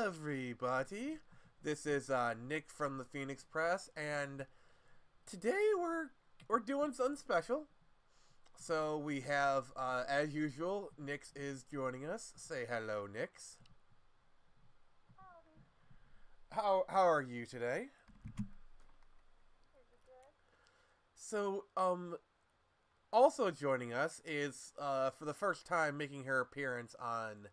everybody. This is Nick from the Phoenix Press, and today we're doing something special. So we have, as usual, Nix is joining us. Say hello, Nix. Howdy. How are you today? Pretty good. So also joining us is for the first time making her appearance on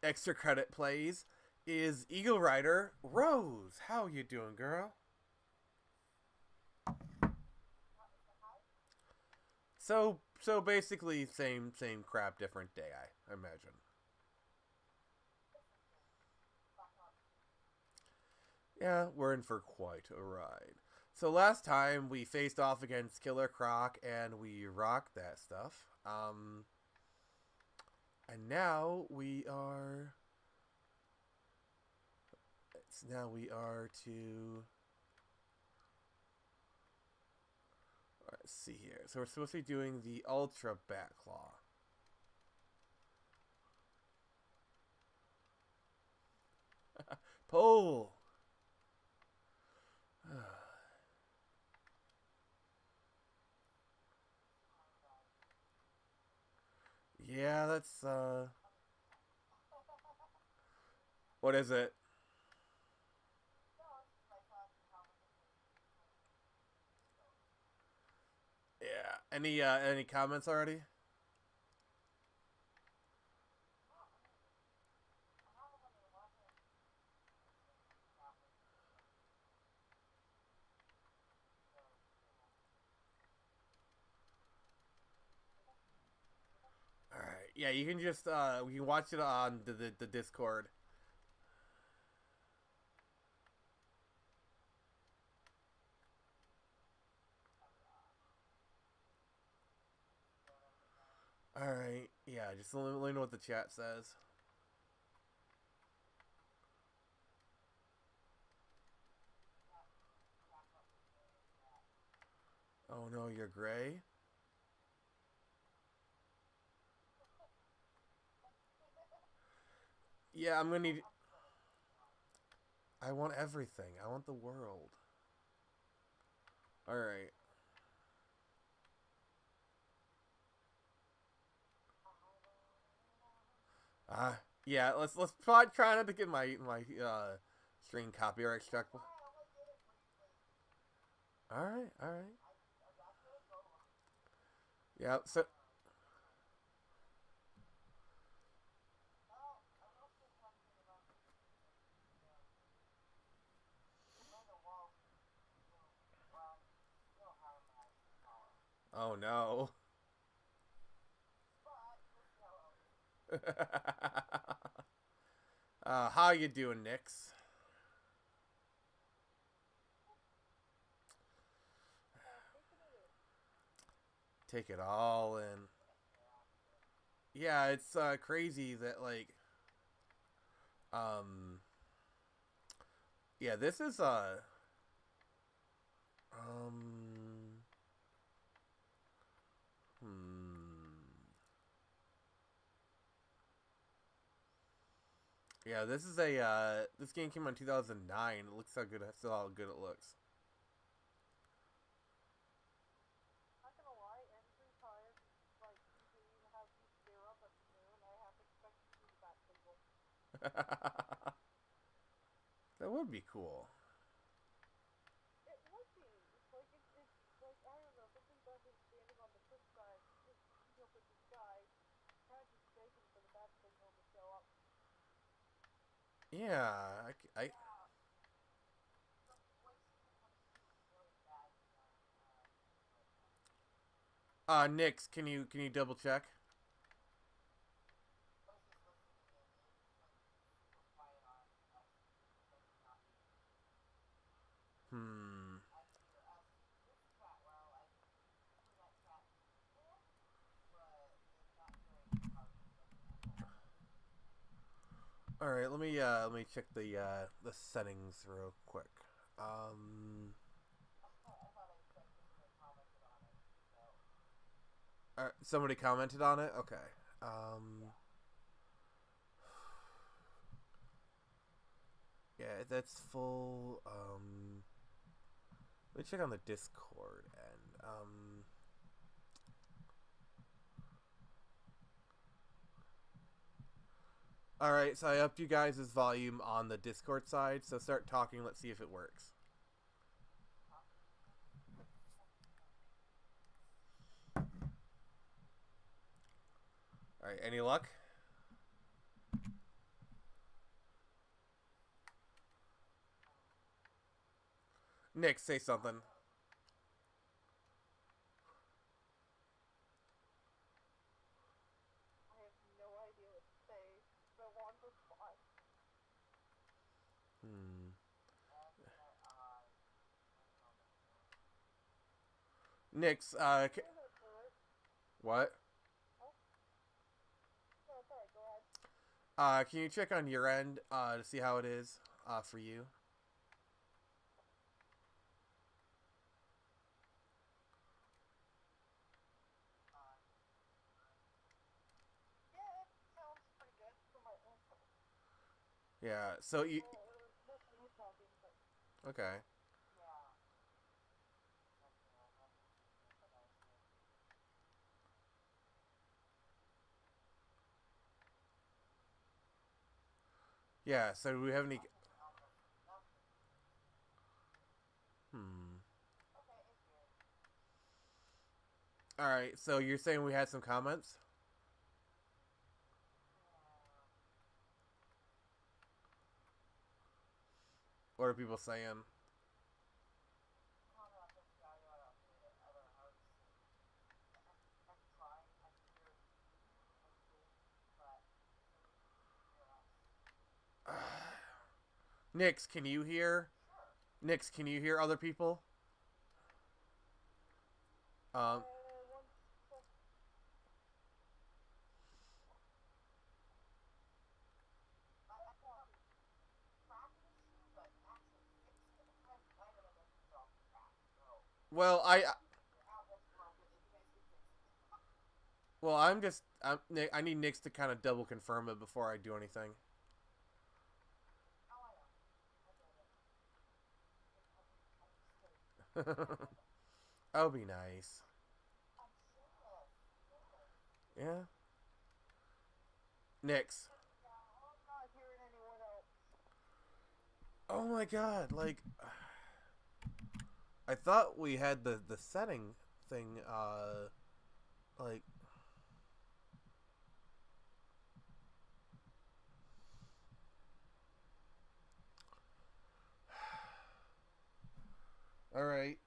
extra credit plays is Eagle Rider Rose. How you doing, girl? So basically same crap, different day, I imagine. Yeah, we're in for quite a ride. So last time we faced off against Killer Croc and we rocked that stuff. And now we are. Now we are to. Let's see here. So we're supposed to be doing the Ultra Batclaw. Pull! Yeah, that's, What is it? Yeah. Any comments already? Alright. Yeah, you can just, we can watch it on the Discord. Alright. Yeah, just let me know what the chat says. Oh no, you're gray? Yeah, I'm gonna need. I want everything. I want the world. Alright. Yeah, let's try not to get my stream copyright struck. Alright. Yeah, so oh no. How you doing, Nix? Take it all in. Yeah, it's crazy that like um yeah, this is um hmm yeah, this is a this game came out in 2009. It looks how good it looks. Not gonna lie, every time, like, they have you stare up at the moon, I half expect to see the bat signal. That would be cool. It would be. It's like, I don't know, something about him standing on the cliffside, just looking up at the sky, kind of just begging for the bat signal to show up. Yeah, Nix, can you double check? Hmm. All right, let me check the settings real quick. Um. Somebody commented on it. Okay. Um. that's full. Let me check on the Discord and All right, so I upped you guys' volume on the Discord side. So start talking. Let's see if it works. All right, any luck? Nick, say something. I have no idea what to say. So I want to respond. Hmm. Nick's, what? Oh, no, it's alright, go ahead. Can you check on your end, to see how it is, for you? Yeah, it sounds pretty good for my own. Yeah, so you, Mostly you talking, but okay. Yeah, so do we have any, hmm. Alright, so you're saying we had some comments? What are people saying? Nix, can you hear? Nix, can you hear other people? Um, one sec. well, I'm just, I need Nix to kind of double confirm it before I do anything. That would be nice. Yeah. Nix. I'm not hearing anyone else. Oh my god, like, I thought we had the setting thing, like, alright,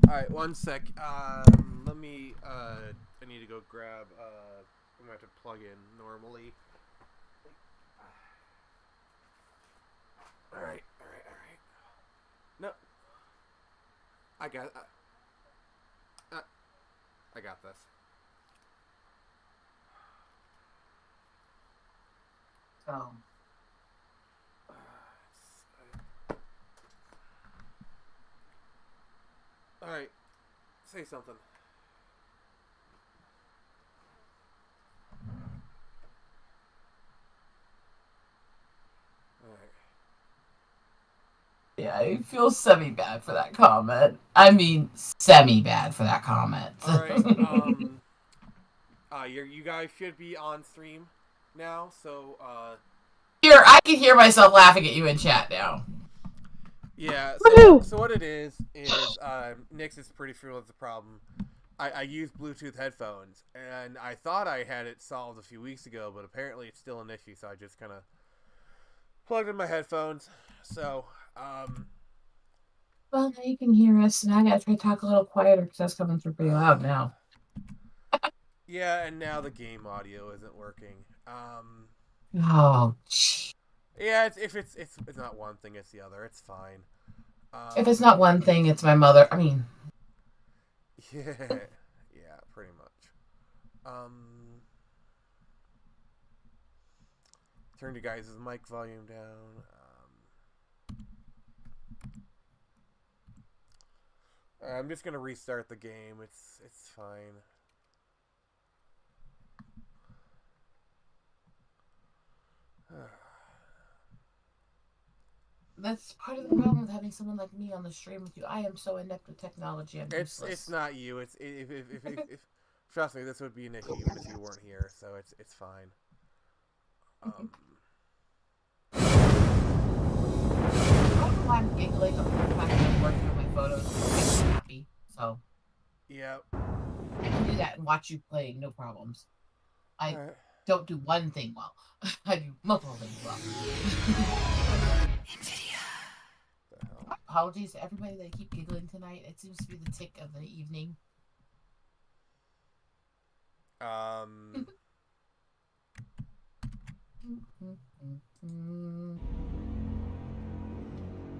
alright, one sec, let me, I need to go grab, I'm gonna have to plug in normally. Alright. No, I got, I got this. Oh. Alright, say something. Alright. Yeah, I feel semi-bad for that comment. I mean, semi-bad for that comment. Alright, you guys should be on stream now, so, Here, I can hear myself laughing at you in chat now. yeah, so what it is, Nix is pretty sure that's the problem. I use Bluetooth headphones, and I thought I had it solved a few weeks ago, but apparently it's still an issue, so I just kind of plugged in my headphones. So, Well, now you can hear us, and I gotta try to talk a little quieter because that's coming through pretty loud now. Yeah, and now the game audio isn't working. Oh, gee. Yeah, if it's not one thing, it's the other. It's fine. If it's not one thing, it's my mother. I mean, yeah, pretty much. Turn you guys' mic volume down. I'm just gonna restart the game. It's fine. That's part of the problem with having someone like me on the stream with you. I am so inept with technology. I'm useless. It's not you. It's if trust me, this would be an issue even if you weren't here. So it's fine. Um. I don't know why I'm giggling over the fact that I'm working on my photos. I'm happy. So. Yeah. I can do that and watch you play, no problems. I Right. don't do one thing well. I do multiple things well. The hell? My apologies to everybody that keep giggling tonight. It seems to be the tick of the evening. All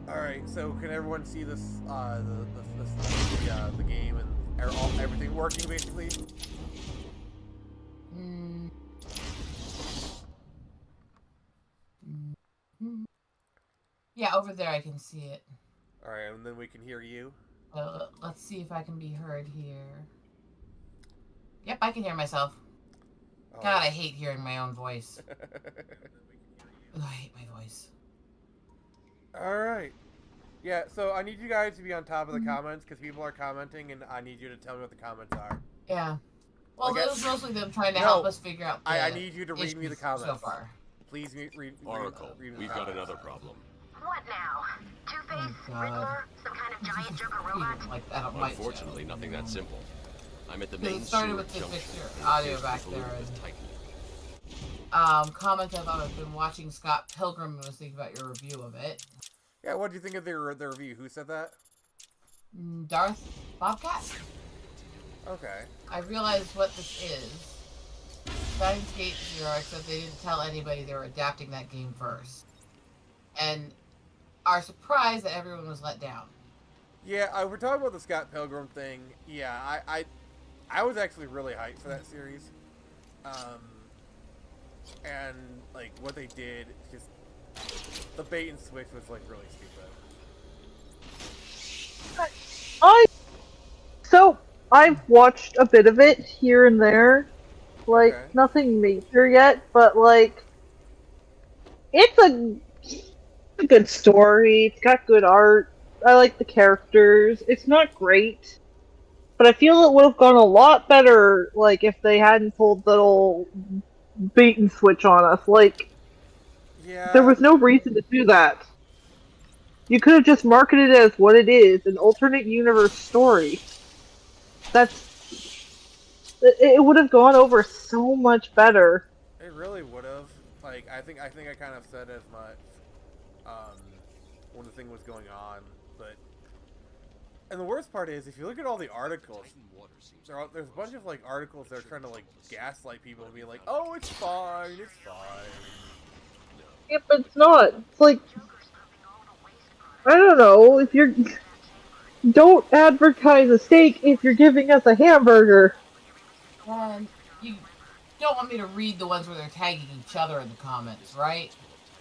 right. So can everyone see this? The game and everything working basically. Yeah, over there I can see it. All right, and then we can hear you. Let's see if I can be heard here. Yep, I can hear myself. Oh. God, I hate hearing my own voice. Ugh, I hate my voice. All right. Yeah, so I need you guys to be on top of the comments because people are commenting, and I need you to tell me what the comments are. Yeah. Well, Okay. it was mostly them trying to help us figure out. I need you to read me the comments so far. Please read. Oracle, read we've got another problem. What now? Two-Face? Oh, Riddler? Some kind of giant Joker robot? Like that Unfortunately, nothing that simple. I'm at the main it started sewer with the junction. picture audio back there. Comment about I've been watching Scott Pilgrim and was thinking about your review of it. Yeah, what do you think of the review? Who said that? Darth Bobcat? Okay. I realized what this is. Steins Gate Zero, except they didn't tell anybody they were adapting that game first. And are surprised that everyone was let down. Yeah, we're talking about the Scott Pilgrim thing. Yeah, I was actually really hyped for that series. And like what they did, just the bait and switch was like really stupid. I've watched a bit of it here and there, like Okay. nothing major yet, but like it's a good story. It's got good art. I like the characters. It's not great, but I feel it would have gone a lot better, like if they hadn't pulled the little bait and switch on us. Like Yeah. there was no reason to do that. You could have just marketed it as what it is, an alternate universe story. It would have gone over so much better. It really would have. Like I think I kind of said as much when the thing was going on, but and the worst part is if you look at all the articles, there's a bunch of like articles that are trying to like gaslight people and be like, oh, it's fine, it's fine. Yeah, but it's not. It's like I don't know if you're. Don't advertise a steak if you're giving us a hamburger. And you don't want me to read the ones where they're tagging each other in the comments, right?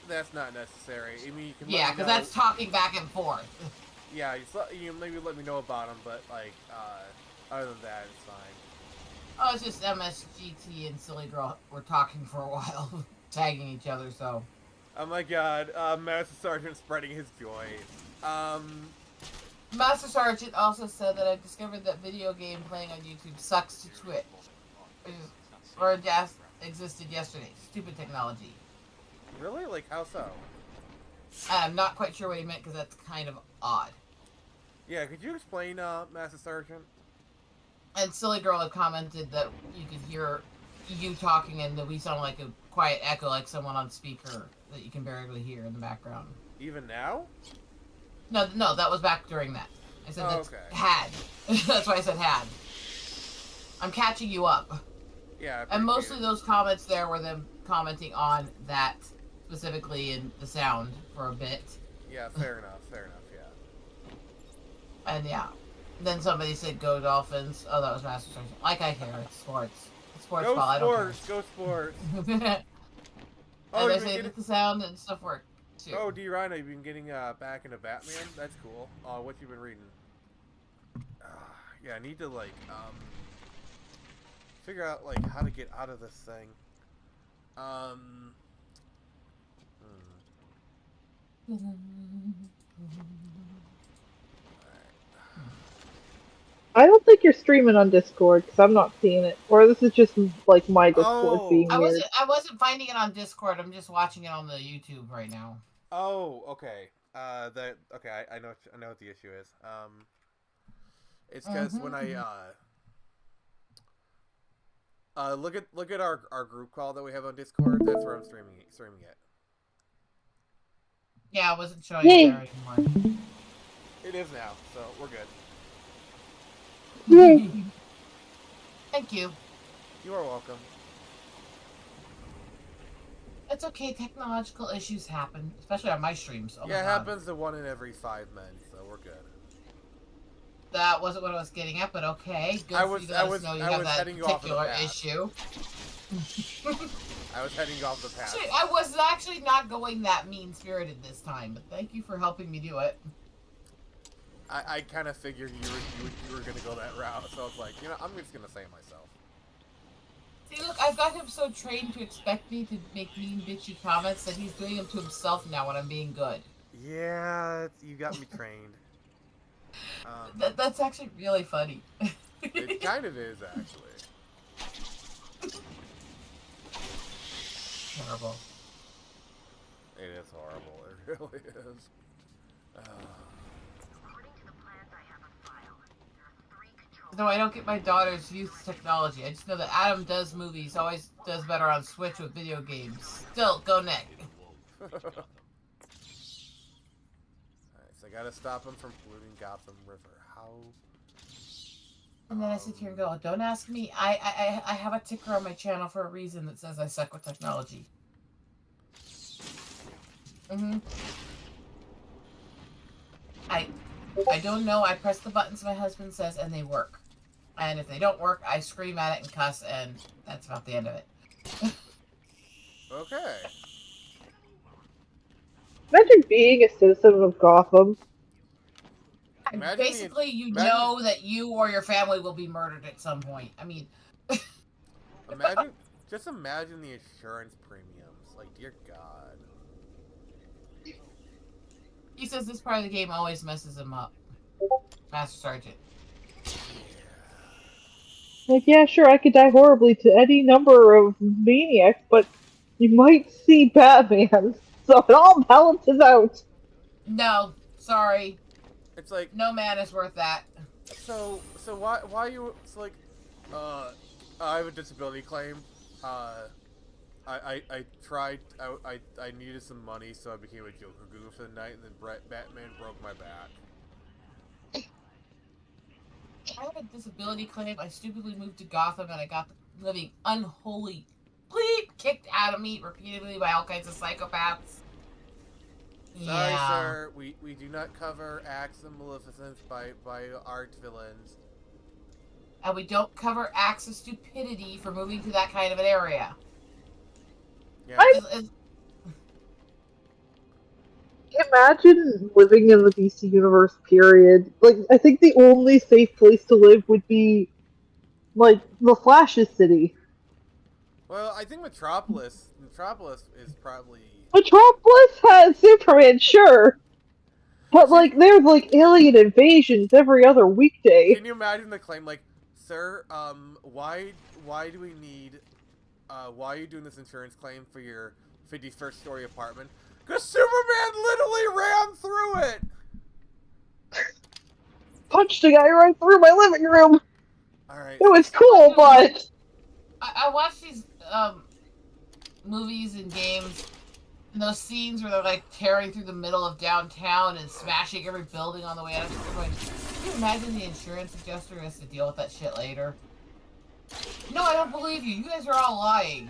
That's not necessary. I mean, you can Yeah, because that's talking back and forth. Yeah, you maybe let me know about them, but like, other than that, it's fine. Oh, it's just MSGT and Silly Girl were talking for a while, tagging each other, so. Oh my god, Master Sergeant spreading his joy. Master Sergeant also said that I've discovered that video game playing on YouTube sucks to Twitch. Or just existed yesterday. Stupid technology. Really? Like, how so? I'm not quite sure what he meant because that's kind of odd. Yeah, could you explain, Master Sergeant? And Silly Girl had commented that you could hear you talking and that we sound like a quiet echo, like someone on speaker that you can barely hear in the background. Even now? No, that was back during that. I said that's okay. had. That's why I said had. I'm catching you up. Yeah. And mostly those comments there were them commenting on that specifically in the sound for a bit. Yeah, fair enough, yeah. And yeah. Then somebody said go Dolphins. Oh, that was Master Sergeant. Like I care, it's sports. It's sports Go ball, I don't care. Go sports! And they're saying that the sound and stuff work too. Oh, D. Rhino, you've been getting back into Batman? That's cool. What you been reading? Yeah, I need to like figure out like how to get out of this thing. I don't think you're streaming on Discord because I'm not seeing it. Or this is just like my Discord Oh. being weird. I wasn't finding it on Discord. I'm just watching it on the YouTube right now. Oh, okay. Okay. I know what the issue is. It's because when I look at our group call that we have on Discord. That's where I'm streaming it. Yeah, I wasn't showing it there anymore. It is now, so we're good. Yay. Thank you. You are welcome. It's okay. Technological issues happen, especially on my streams. Oh Yeah, my it God. happens to 1 in every 5 men, so we're good. That wasn't what I was getting at, but okay. Good I for was- you to I let was- us know you I have was that heading you off of the particular path. issue. I was heading off the path. Actually, I was actually not going that mean-spirited this time, but thank you for helping me do it. I kind of figured you were gonna go that route, so I was like, I'm just gonna say it myself. See, look, I've got him so trained to expect me to make mean, bitchy comments that he's doing them to himself now when I'm being good. Yeah, you got me trained. That's actually really funny. It kind of is, actually. Terrible. It is horrible. It really is. According to the plans I have on file, there are 3 control. No, I don't get my daughter's youth technology. I just know that Adam does movies, always does better on Switch with video games. Still, go Nick. Alright, so I gotta stop him from polluting Gotham River. How? And then I sit here and go, don't ask me. I have a ticker on my channel for a reason that says I suck with technology. I don't know. I press the buttons my husband says and they work. And if they don't work, I scream at it and cuss, and that's about the end of it. Okay. Imagine being a citizen of Gotham. Imagine Basically, you know that you or your family will be murdered at some point. I mean... Just imagine the insurance premiums. Like, dear God. He says this part of the game always messes him up. Master Sergeant. Like, yeah, sure, I could die horribly to any number of maniacs, but you might see Batman, so it all balances out. No, sorry. It's like, No man is worth that. so why you? It's like, I have a disability claim. I tried. I needed some money, so I became a Joker goo for the night, and then Batman broke my back. I have a disability claim. I stupidly moved to Gotham, and I got the living unholy bleep kicked out of me repeatedly by all kinds of psychopaths. Sorry, Yeah. sir. We do not cover acts of maleficence by art villains. And we don't cover acts of stupidity for moving to that kind of an area. Yeah. Imagine living in the DC universe, period. Like, I think the only safe place to live would be, like, the Flash's city. Well, I think Metropolis is probably... Metropolis has Superman, sure. But, like, there's, like, alien invasions every other weekday. Can you imagine the claim, like, sir, why do we need, why are you doing this insurance claim for your 51st story apartment? Because Superman literally ran through it! Punched a guy right through my living room. Alright. It was cool, but... I watch these movies and games, and those scenes where they're like tearing through the middle of downtown and smashing every building on the way out. Can you imagine the insurance adjuster has to deal with that shit later? No, I don't believe you. You guys are all lying.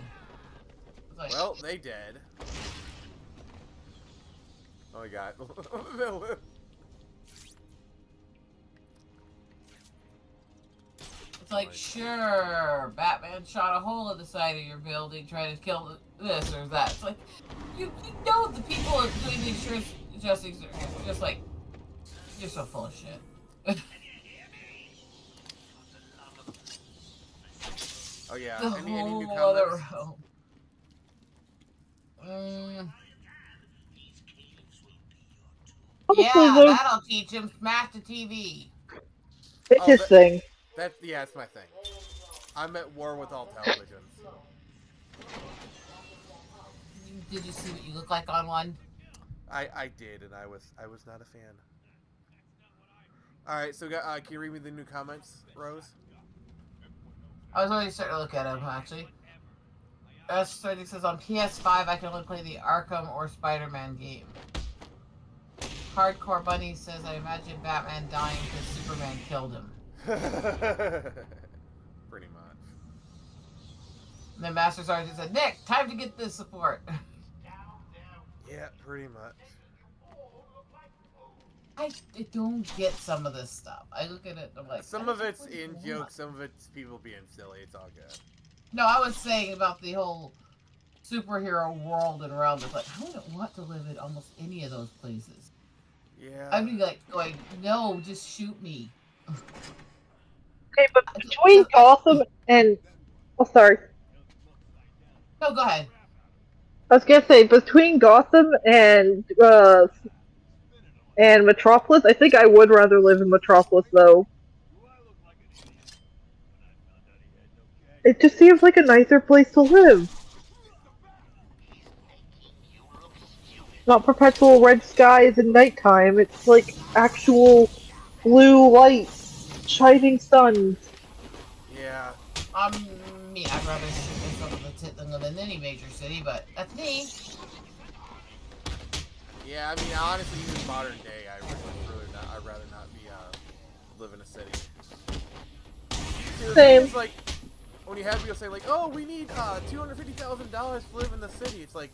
Like, Well, they did. Oh my god. it's like, sure, Batman shot a hole in the side of your building trying to kill this or that. It's like, you know the people doing the insurance adjusting are just like, you're so full of shit. Oh yeah, The any new whole other comments? realm. Honestly, Yeah, though, that'll teach him. Smash the TV. it's Oh, his thing. yeah, that's my thing. I'm at war with all televisions. Did you see what you look like on one? I did, and I was not a fan. All right, so can you read me the new comments, Rose? I was already starting to look at them, actually. S30 says on PS5 I can only play the Arkham or Spider-Man game. Hardcore Bunny says I imagine Batman dying because Superman killed him. Pretty much. And then Master Sergeant said, Nick, time to get this support. Yeah, pretty much. I don't get some of this stuff. I look at it and I'm like... Some of it's in jokes, some of it's people being silly. It's all good. No, I was saying about the whole superhero world and realm. It's like, I wouldn't want to live in almost any of those places. Yeah. I'd be like, going, no, just shoot me. Okay, but between Gotham and... Oh, sorry. No, go ahead. I was gonna say, between Gotham and Metropolis, I think I would rather live in Metropolis, though. It just seems like a nicer place to live. Not perpetual red skies and nighttime, it's like actual blue light, shining suns. Yeah. Me, I'd rather shoot myself in the tit than live in any major city, but that's me. Yeah, I mean, honestly, even modern day, I'd rather not be, live in a city. See, the thing Same. is, like, when you have people say, like, oh, we need, $250,000 to live in the city, it's like,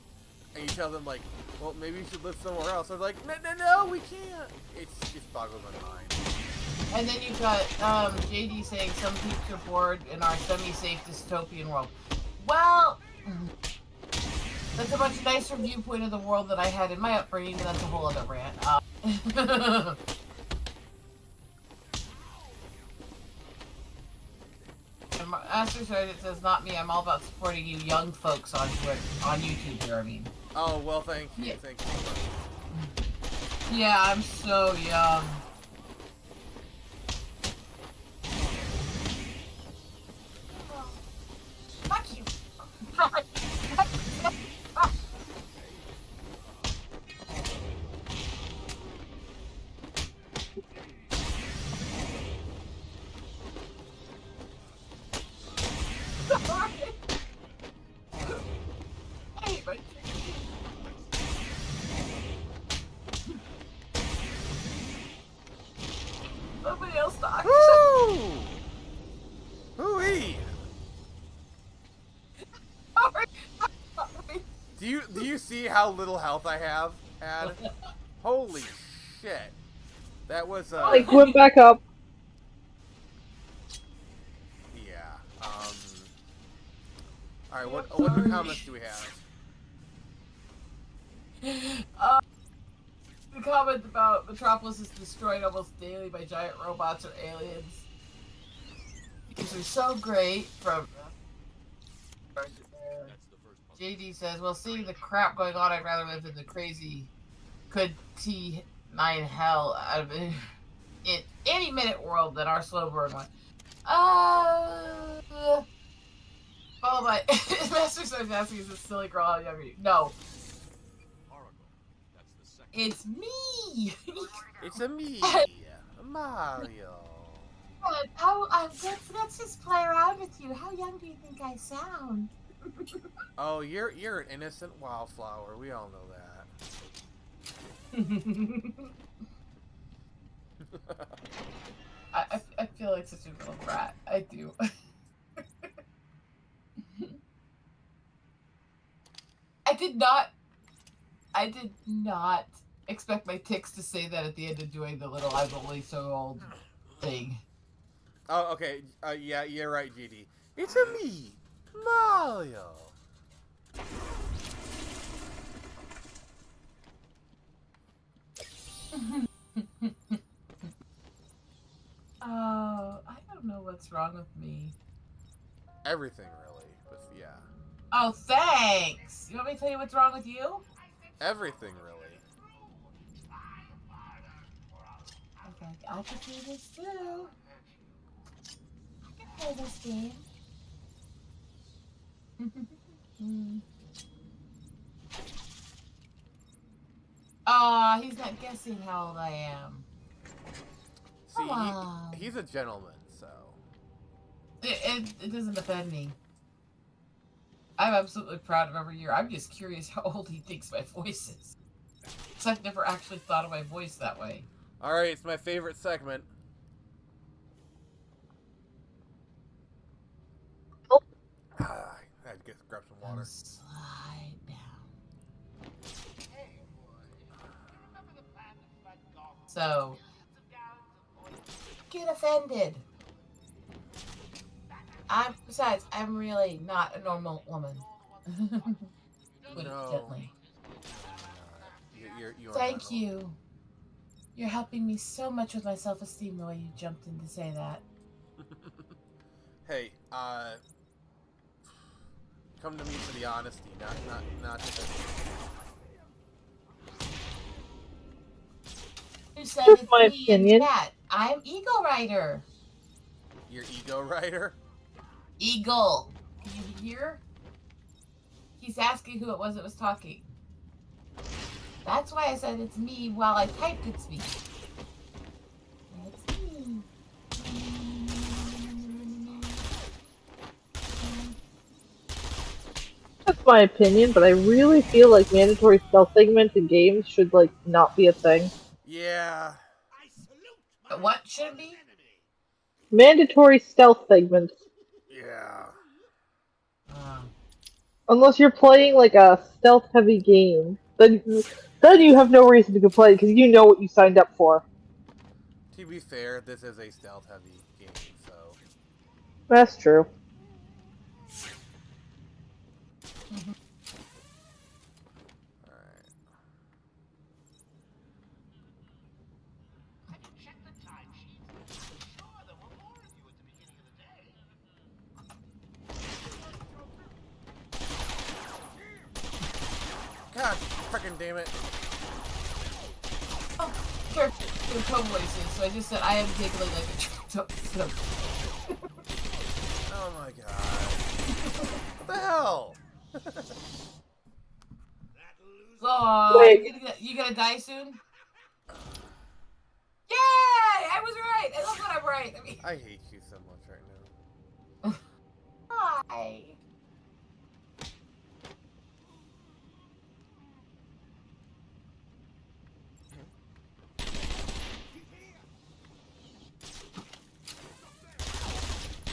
and you tell them, like, well, maybe you should live somewhere else. They're like, no, we can't. It's boggles my mind. And then you've got JD saying some peeps are bored in our semi-safe dystopian world. Well, that's a much nicer viewpoint of the world that I had in my upbringing, and that's a whole other rant. Master Sergeant says, not me, I'm all about supporting you young folks on YouTube here, I mean. Oh, well, thank you. Yeah. Thank you. Yeah, I'm so young. Fuck you. I hate my Nobody else talks. Woo! Hoo-wee! Do you see how little health I have had? Holy shit! That was Like, went back up. yeah. All right. What new comments do we have? The comment about Metropolis is destroyed almost daily by giant robots or aliens. Because they're so great from... JD says, well, seeing the crap going on, I'd rather live in the crazy could T9 hell out of it. In any minute world than our slow burn one. Followed by Master Sergeant asking, is this silly girl how young are you? No. It's me! It's a me, Mario. Let's just play around with you. How young do you think I sound? Oh, you're an innocent wildflower. We all know that. I feel like such a little brat. I do. I did not expect my ticks to say that at the end of doing the little I'm only so old thing. Oh, okay. Yeah, you're right, GD. It's a me, Mario. Oh, I don't know what's wrong with me. Everything, really. But yeah. Oh, thanks! You want me to tell you what's wrong with you? Everything, really. I could do this too. I can play this game. Aw, he's not guessing how old I am. See, Come on. he's a gentleman, so. It doesn't offend me. I'm absolutely proud of every year. I'm just curious how old he thinks my voice is. Because I've never actually thought of my voice that way. Alright, it's my favorite segment. I had to grab some water. Slide down. So, get offended. Besides, I'm really not a normal woman. Put it No. gently. You're Thank normal. you. You're helping me so much with my self-esteem the way you jumped in to say that. Hey, come to me for the honesty, not the... Who said Here's it's my me in opinion. chat? I'm Eagle Rider. Your ego writer? Eagle. Can you hear? He's asking who it was talking. That's why I said it's me while I typed it's me. It's me. That's my opinion, but I really feel like mandatory stealth segments in games should, like, not be a thing. Yeah. What should it be? Mandatory stealth segments. Yeah. Unless you're playing, like, a stealth-heavy game. Then you have no reason to complain, because you know what you signed up for. To be fair, this is a stealth-heavy game, so... That's true. Alright. God frickin' damn it. Oh, sure. They're toe voices, so I just said I am giggling like a toe. Oh my god. What the hell? Oh, Wait. you gonna die soon? Yay! I was right! I love when I'm right. I mean, I hate you so much right now. hi.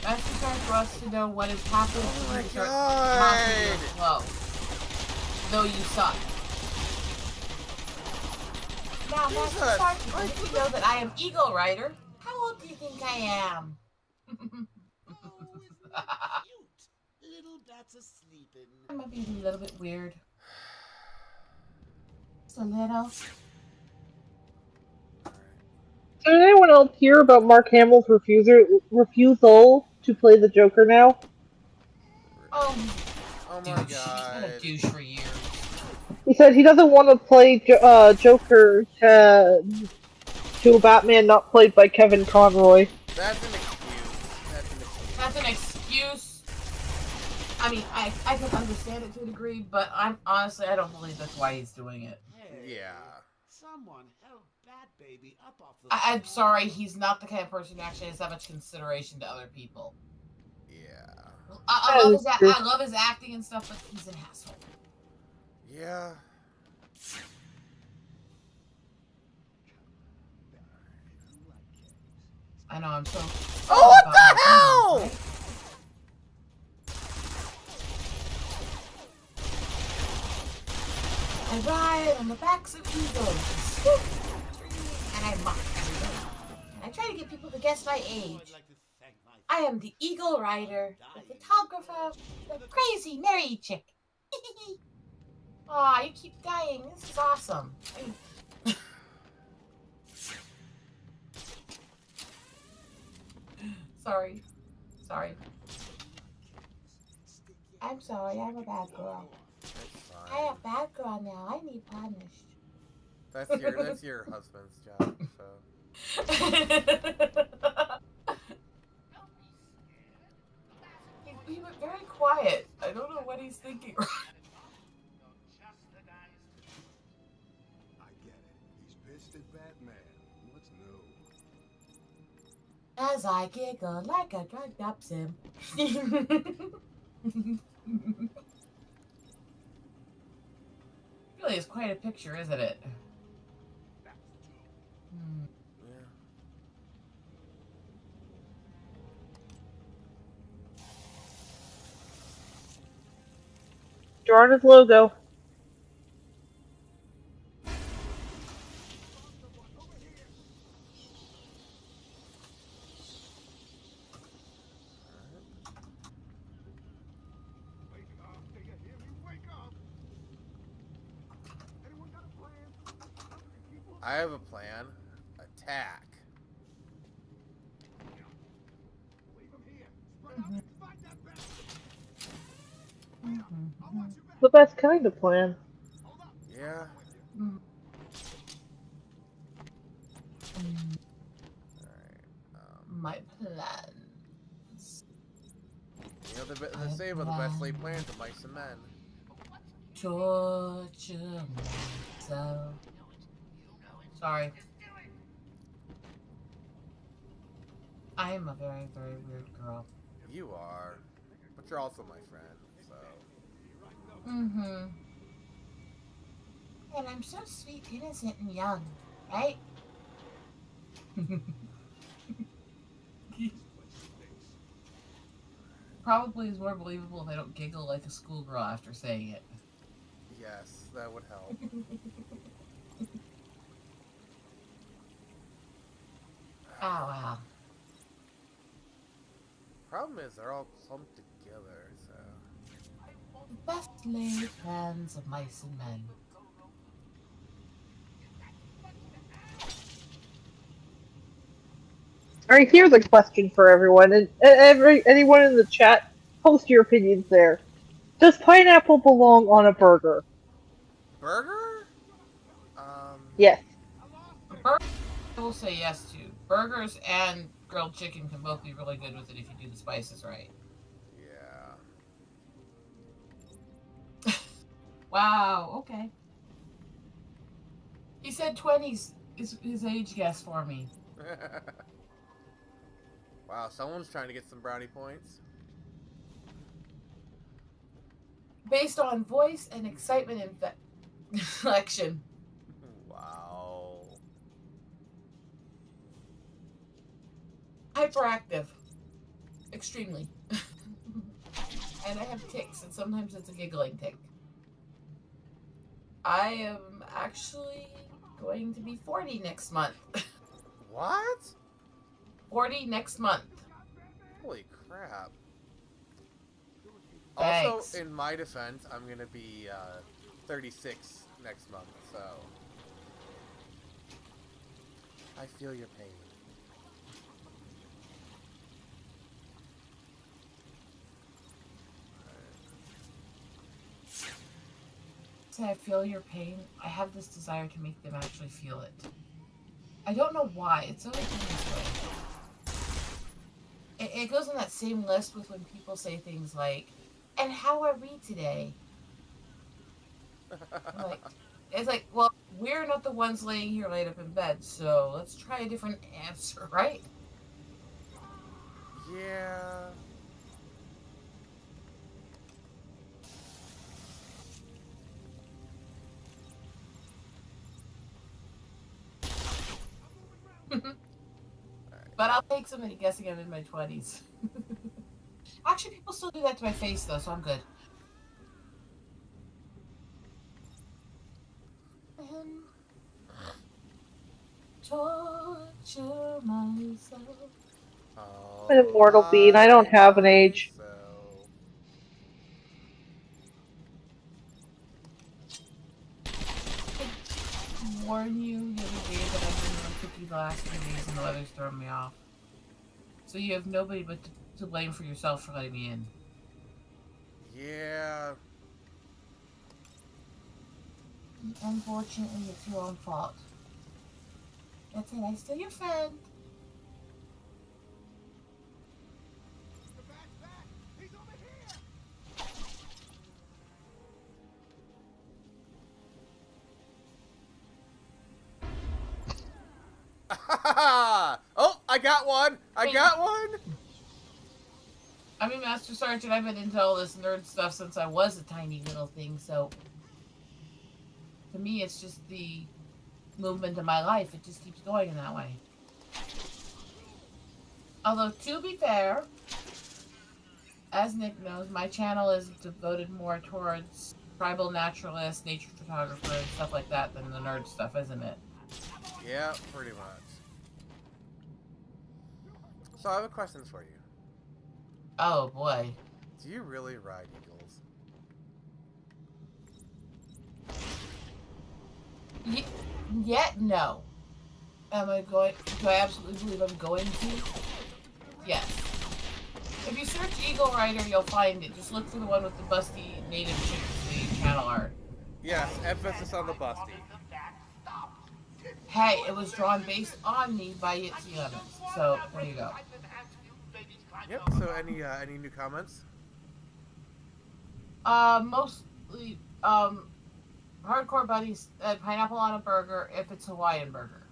That's the time for us to know what is happening. Oh my to start god! knocking you slow. Though you suck. Now, Master Jesus. Sergeant, did you know that I am Eagle Rider? How old do you think I am? Little bats are sleeping. I might be a little bit weird. Just a little. Did anyone else hear about Mark Hamill's refusal to play the Joker now? Oh Oh douche. my He's been a god. douche for years. He said he doesn't want to play Joker to a Batman not played by Kevin Conroy. That's an excuse. That's an excuse. That's an excuse. I mean, I can understand it to a degree, but I don't believe that's why he's doing it. Hey, Yeah. someone help Bat Baby up off the I'm floor. sorry, he's not the kind of person who actually has that much consideration to other people. Yeah. I love his acting and stuff, but he's an asshole. Yeah. I know, I'm so... Oh, what the hell? Right? I ride on the backs of eagles, and I mock everybody. And I try to get people to guess my age. I am the Eagle Rider, the photographer, the crazy merry chick. Aw, you keep dying. This is awesome. Sorry. I'm sorry, I'm a bad girl. That's I fine. am a bad girl now. I need punished. That's your husband's job, so. He went very quiet. I don't know what he's thinking. Just the guys to do it. I get it. He's pissed at Batman. What's new? As I giggle like a drugged up sim. Really is quite a picture, isn't it? Hmm. Yeah. Drawing his logo. Wake up! Do you hear me? Wake up! Anyone got a plan? I have a plan. Attack. Leave him here. Spread out. Fight that bastard. I'll watch you back. The best kind of plan. Hold up. Yeah. Mm. Alright. My plans. You know, the say about the best laid plans of mice and men. Torture myself. Sorry. I am a very, very weird girl. You are. But you're also my friend, so. Mm-hmm. And I'm so sweet, innocent, and young, right? Probably is more believable if I don't giggle like a schoolgirl after saying it. Yes, that would help. Oh, wow. Problem is, they're all clumped together, so. The best laid plans of mice and men. Alright, here's a question for everyone, and anyone in the chat, post your opinions there. Does pineapple belong on a burger? Burger? Yes. Burgers, I will say yes to. Burgers and grilled chicken can both be really good with it if you do the spices right. Yeah. Wow, okay. He said 20s is his age guess for me. Wow, someone's trying to get some brownie points. Based on voice and excitement inflection. Wow. Hyperactive. Extremely. And I have tics, and sometimes it's a giggling tic. I am actually going to be 40 next month. What? 40 next month. Holy crap. Thanks. Also, in my defense, I'm gonna be 36 next month, so I feel your pain. I feel your pain. I have this desire to make them actually feel it. I don't know why. It's always been this way. It goes on that same list with when people say things like, "And how are we today?" Like, it's like, well, we're not the ones laying here laid up in bed, so let's try a different answer, right? Yeah. But I'll take somebody guessing I'm in my 20s. Actually, people still do that to my face, though, so I'm good. Torture myself. Oh, I'm an immortal being. I don't have an age. So. I warn you the other day that I've been on cookie the last few days and the weather's throwing me off. So you have nobody but to blame for yourself for letting me in. Yeah. Unfortunately, it's your own fault. That's it, I'm still your friend. The bat's back. He's over here. Oh, I got one! I got one! I mean, Master Sergeant, I've been into all this nerd stuff since I was a tiny little thing, so to me, it's just the movement of my life. It just keeps going in that way. Although, to be fair, as Nick knows, my channel is devoted more towards tribal naturalists, nature photographers, stuff like that than the nerd stuff, isn't it? Yeah, pretty much. So I have a question for you. Oh, boy. Do you really ride eagles? Yet, no. Am I going... Do I absolutely believe I'm going to? Yes. If you search Eagle Rider, you'll find it. Just look for the one with the busty native chicks, the channel art. Yes, emphasis on the busty. Hey, it was drawn based on me by Yitzy Lemons. So, there you go. Yep, so any new comments? Mostly, Hardcore Buddies, pineapple on a burger if it's Hawaiian burger.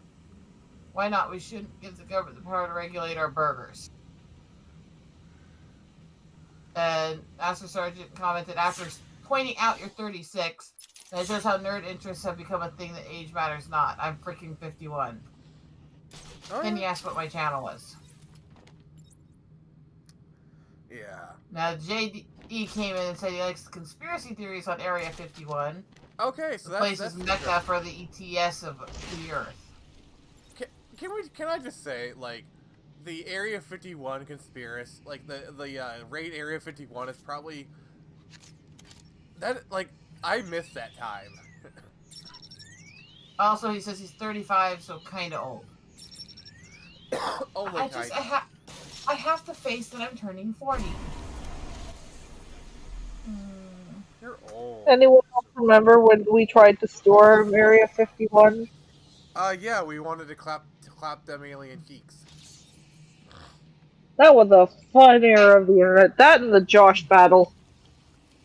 Why not? We shouldn't give the government the power to regulate our burgers. And Master Sergeant commented, after pointing out you're 36, that shows how nerd interests have become a thing that age matters not. I'm freaking 51. Oh, Then he asked what my channel was. yeah. Now, JD came in and said he likes the conspiracy theories on Area 51. Okay, so The place is mecca for the ETS of the Earth. Can I just say, like, the Area 51 conspiracy, like the raid Area 51 is probably that, like, I miss that time. Also, he says he's 35, so kind of old. Only kind. I have to face that I'm turning 40. You're old. Anyone else remember when we tried to storm Area 51? Yeah, we wanted to clap them alien cheeks. That was a fun era of the internet. That and the Josh battle.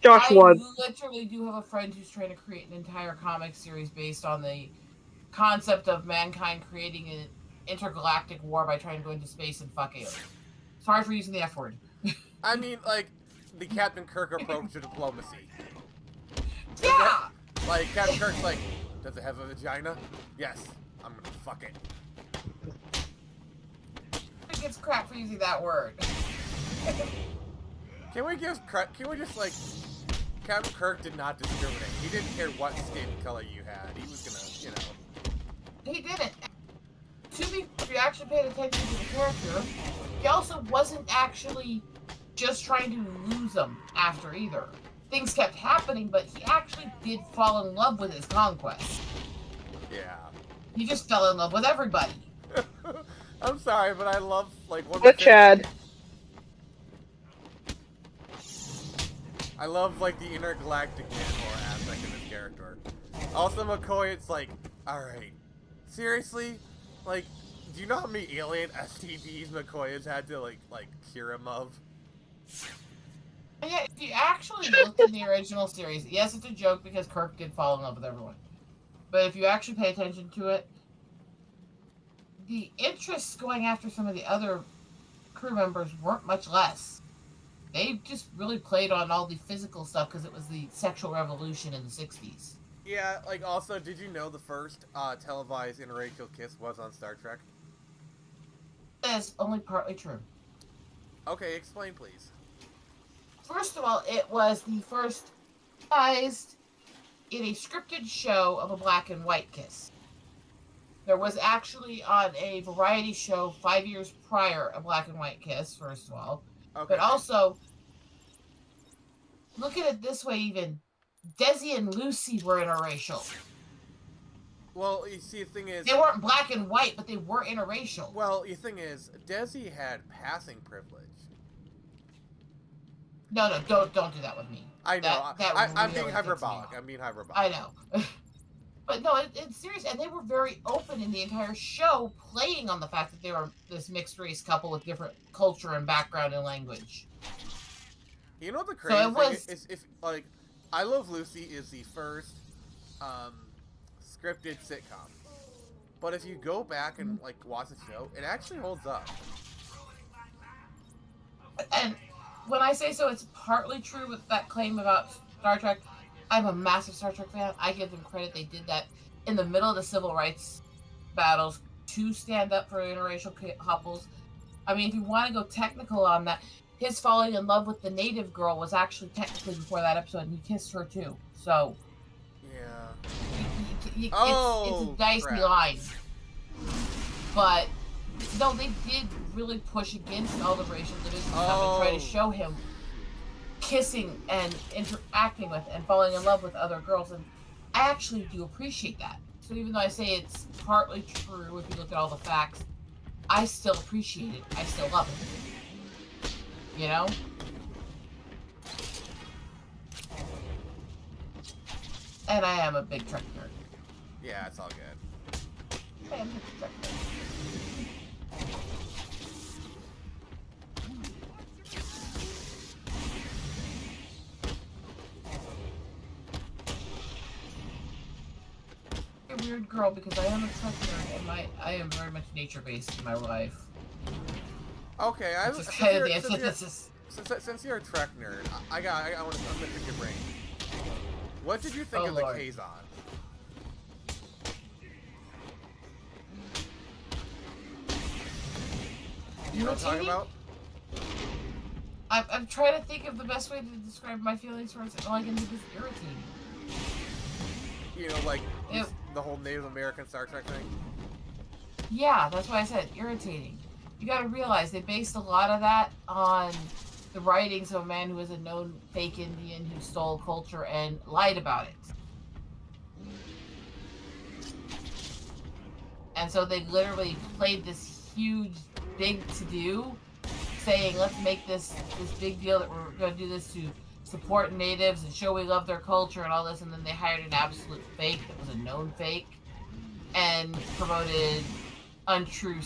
Josh won. I literally do have a friend who's trying to create an entire comic series based on the concept of mankind creating an intergalactic war by trying to go into space and fuck aliens. Sorry for using the F word. I mean, like, the Captain Kirk approach to diplomacy. Yeah! Like, Captain Kirk's like, does it have a vagina? Yes. I'm gonna fuck it. He gets crap for using that word. Can we just, like, Captain Kirk did not discriminate. He didn't care what skin color you had. He was gonna, you know. He didn't. To be, if you actually paid attention to the character, he also wasn't actually just trying to lose them after either. Things kept happening, but he actually did fall in love with his conquest. Yeah. He just fell in love with everybody. I'm sorry, but I love, like, one of Good the Chad. I love, like, the intergalactic manhole aspect of his character. Also, McCoy, it's like, alright, seriously? Like, do you know how many alien STDs McCoy has had to, like cure him of? Yeah, if you actually looked in the original series, yes, it's a joke because Kirk did fall in love with everyone. But if you actually pay attention to it, the interests going after some of the other crew members weren't much less. They just really played on all the physical stuff because it was the sexual revolution in the 60s. Yeah, like, also, did you know the first televised interracial kiss was on Star Trek? That is only partly true. Okay, explain, please. First of all, it was the first televised in a scripted show of a black and white kiss. There was actually on a variety show 5 years prior a black and white kiss, first of all. Okay. But also, look at it this way even, Desi and Lucy were interracial. Well, you see, the thing is... They weren't black and white, but they were interracial. Well, the thing is, Desi had passing privilege. No, don't do that with me. I know. That I'm really being gets me hyperbolic. off. I'm being hyperbolic. I know. But no, it's serious, and they were very open in the entire show, playing on the fact that they were this mixed race couple with different culture and background and language. You know what the So crazy it thing was- is? If like, I Love Lucy is the first scripted sitcom, but if you go back and like watch the show, it actually holds up. And when I say so, it's partly true with that claim about Star Trek. I'm a massive Star Trek fan. I give them credit. They did that in the middle of the civil rights battles to stand up for interracial couples. I mean, if you want to go technical on that, his falling in love with the native girl was actually technically before that episode, and he kissed her too. So, Yeah. it's a dicey crap. line. But no, they did really push against all the racial division stuff and try to show him kissing and interacting with and falling in love with other girls, and I actually do appreciate that. So even though I say it's partly true if you look at all the facts, I still appreciate it. I still love it. You know? And I am a big Trek nerd. Yeah, it's all good. I am a big Trek nerd. A weird girl because I am a Trek nerd and I am very much nature based in my life. Okay, I It's was just kind of the antithesis. since you're a Trek nerd, I'm gonna pick your brain. What did you think Oh, of the Lord. Kazon? You know what I'm talking Irritating? about? I'm trying to think of the best way to describe my feelings towards it. All I can think is irritating. You know, like It- the whole Native American Star Trek thing. Yeah, that's why I said irritating. You gotta realize they based a lot of that on the writings of a man who was a known fake Indian who stole culture and lied about it. And so they literally played this huge, big to-do, saying, let's make this big deal that we're going to do this to support natives and show we love their culture and all this, and then they hired an absolute fake that was a known fake and promoted untrue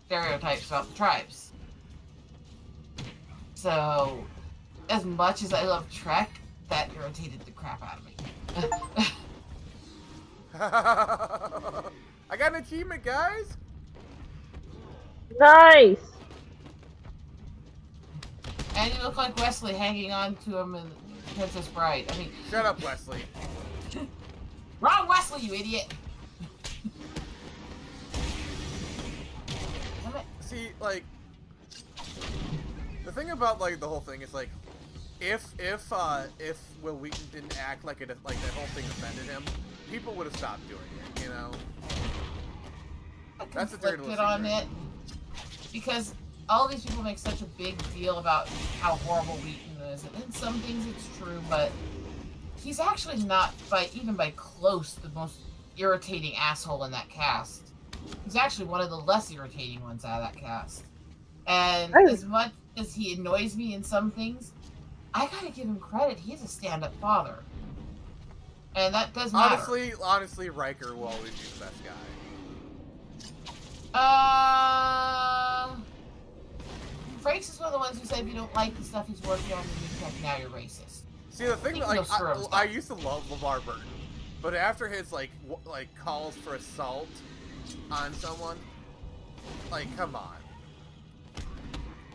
stereotypes about the tribes. So, as much as I love Trek, that irritated the crap out of me. I got an achievement, guys. Nice. And you look like Wesley hanging on to him in Princess Bride. I mean, Shut up, Wesley. wrong Wesley, you idiot! Damn it. See, like, the thing about like the whole thing is like, if Will Wheaton didn't act like that whole thing offended him, people would have stopped doing it. You know. That's a dirty Conflicted little on secret. it because all these people make such a big deal about how horrible Wheaton is, and in some things it's true, but he's actually not even by close the most irritating asshole in that cast. He's actually one of the less irritating ones out of that cast. And Oh. as much as he annoys me in some things, I gotta give him credit. He's a stand-up father, and that does matter. Honestly, Riker will always be the best guy. Frakes is one of the ones who said if you don't like the stuff he's working on in New Tech, now you're racist. See, the thing, He that, can like, go screw himself. I used to love LeVar Burton, but after his like calls for assault on someone, like, come on.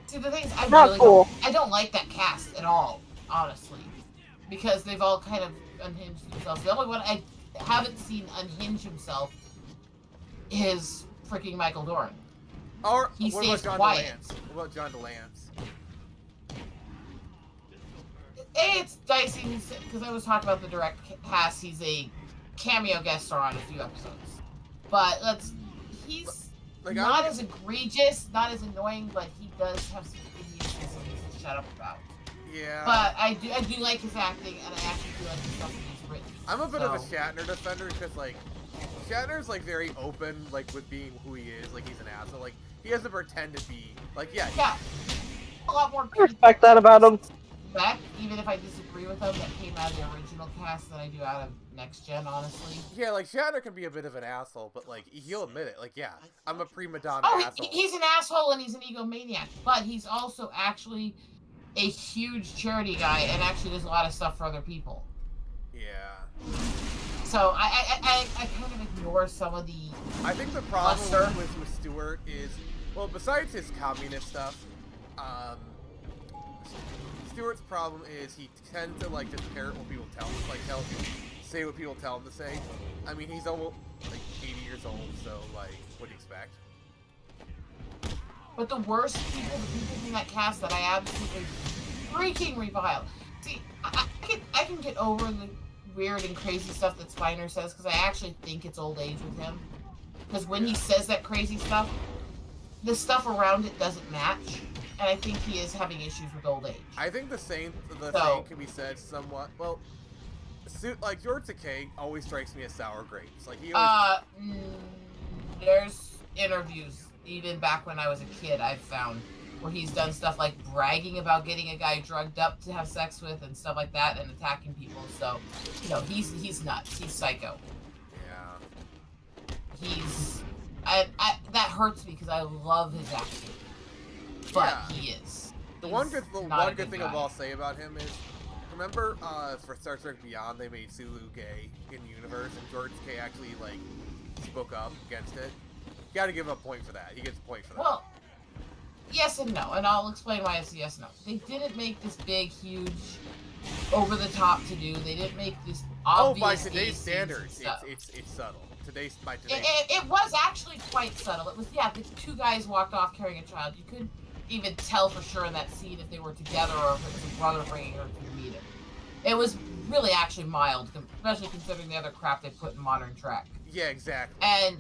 See, the thing is, Not cool. I don't like that cast at all, honestly, because they've all kind of unhinged themselves. The only one I haven't seen unhinge himself is freaking Michael Dorn. Or He what stays about John quiet. DeLance? What about John DeLance? It's dicey because I was talking about the direct cast. He's a cameo guest star on a few episodes, but he's Like, not as egregious, not as annoying, but he does have some idiocies to shut up about. Yeah. But I do like his acting, and I actually do like the stuff that he's written. I'm a bit of a So- Shatner defender because, like, Shatner's, like, very open, like, with being who he is. Like, he's an asshole. Like, he doesn't pretend to be, like, yeah. Yeah, a lot more. I respect that about him. respect, even if I disagree with them, that came out of the original cast than I do out of Next Gen, honestly. Yeah, like, Shatner can be a bit of an asshole, but, like, he'll admit it. Like, yeah, I'm a prima donna Oh, asshole. he's an asshole and he's an egomaniac, but he's also actually a huge charity guy and actually does a lot of stuff for other people. Yeah. So I kind of ignore some of the. I think the problem with Stewart is, well, besides his communist stuff, Stewart's problem is he tends to like just parrot what people tell him, say what people tell him to say. I mean, he's almost like 80 years old, so like, what do you expect? But the worst people, the people in that cast that I absolutely freaking revile. See, I can get over the weird and crazy stuff that Spiner says because I actually think it's old age with him. Because when he says that crazy stuff, the stuff around it doesn't match, and I think he is having issues with old age. I think the same can be said somewhat. Well, like George Takei always strikes me as sour grapes. Like he always... there's interviews even back when I was a kid I've found where he's done stuff like bragging about getting a guy drugged up to have sex with and stuff like that and attacking people. So, you know, he's nuts. He's psycho. Yeah. That hurts me because I love his acting. But he is. The one good thing I'll say about him is, remember for Star Trek Beyond they made Sulu gay in universe and George Takei actually like spoke up against it. You gotta give him a point for that. He gets a point for that. Well, yes and no, and I'll explain why it's yes and no. They didn't make this big, huge, over-the-top to-do. They didn't make this obvious. Oh, by today's standards, it's subtle. It was actually quite subtle. It was, the two guys walked off carrying a child. You couldn't even tell for sure in that scene if they were together or if it was a brother bringing her to meet him. It was really actually mild, especially considering the other crap they put in Modern Trek. Yeah, exactly. And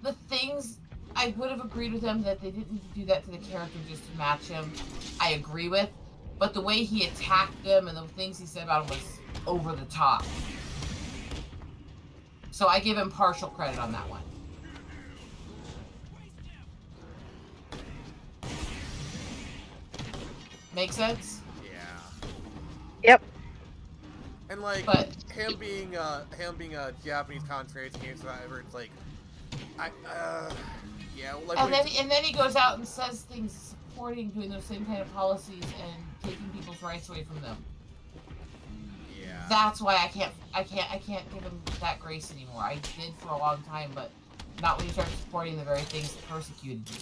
the things, I would have agreed with them that they didn't need to do that to the character just to match him. I agree with. But the way he attacked them and the things he said about him was over the top. So I give him partial credit on that one. Make sense? Yeah. Yep. And like him being a Japanese concentration camp survivor, it's like yeah. Like and then he goes out and says things supporting doing those same kind of policies and taking people's rights away from them. Yeah. That's why I can't give him that grace anymore. I did for a long time, but not when you start supporting the very things that persecuted you.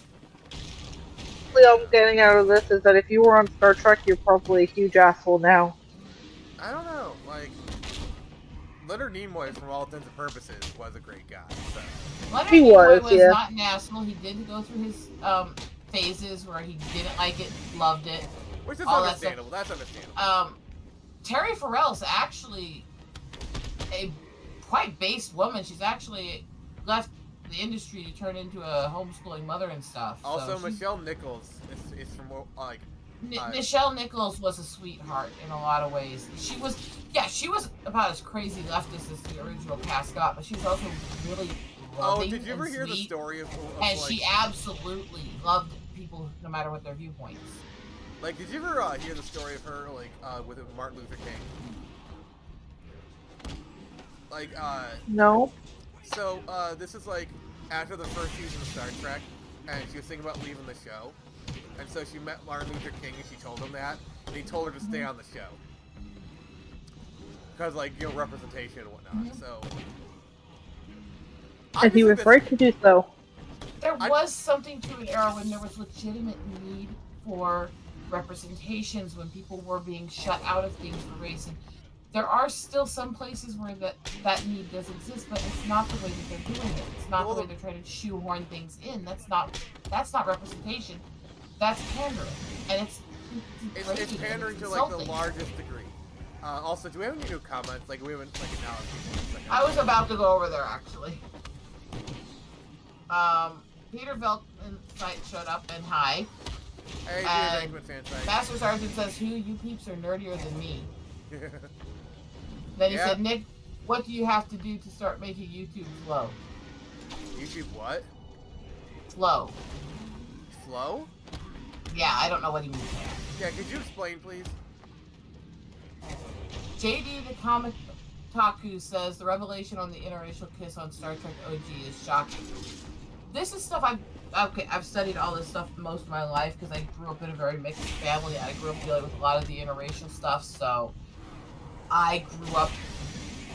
What I'm getting out of this is that if you were on Star Trek, you're probably a huge asshole now. I don't know, like Leonard Nimoy, from all intents and purposes, was a great guy. So. Leonard Nimoy was not an asshole. He did go through his phases where he didn't like it, loved it. Which is understandable. That's understandable. Terry Farrell's actually a quite based woman. She's actually left the industry to turn into a homeschooling mother and stuff. Also, Michelle Nichols is from like. Nichelle Nichols was a sweetheart in a lot of ways. She was about as crazy leftist as the original cast got, but she was also really loving. Oh, did you ever hear the story of and she absolutely loved people no matter what their viewpoints. Like, did you ever hear the story of her, like, with Martin Luther King? Like, No. So, this is, like, after the first season of Star Trek, and she was thinking about leaving the show. And so she met Martin Luther King, and she told him that, and he told her to stay on the show. Because, like, you know, representation and whatnot, so... And he was right to do so. There was something to an era when there was legitimate need for representations, when people were being shut out of things for race. And there are still some places where that need does exist, but it's not the way that they're doing it. It's not the way they're trying to shoehorn things in. That's not representation. That's pandering, and it's pandering to like the largest degree. Also, do we have any new comments? Like we haven't like acknowledged. I was about to go over there actually. Peter Veltman site showed up and hi. Hey, and Peter fan site. Master Sergeant says, "Who you peeps are nerdier than me." Then he said, "Nick, what do you have to do to start making YouTube flow?" YouTube what? Flow. Flow? Yeah, I don't know what he means there. Yeah, could you explain, please? JD the Comic Taku says the revelation on the interracial kiss on Star Trek OG is shocking. This is stuff I've studied all this stuff most of my life because I grew up in a very mixed family. I grew up dealing with a lot of the interracial stuff, so I grew up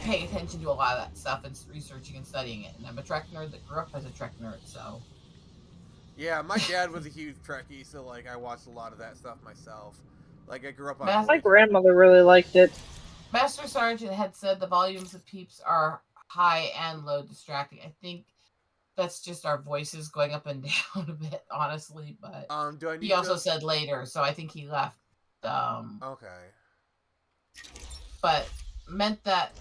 paying attention to a lot of that stuff and researching and studying it. And I'm a Trek nerd that grew up as a Trek nerd, so. Yeah, my dad was a huge Trekkie, so like I watched a lot of that stuff myself. Like I grew up on. My grandmother really liked it. Master Sergeant had said the volumes of peeps are high and low distracting. I think that's just our voices going up and down a bit, honestly. But do I need he also said later, so I think he left. Okay. But meant that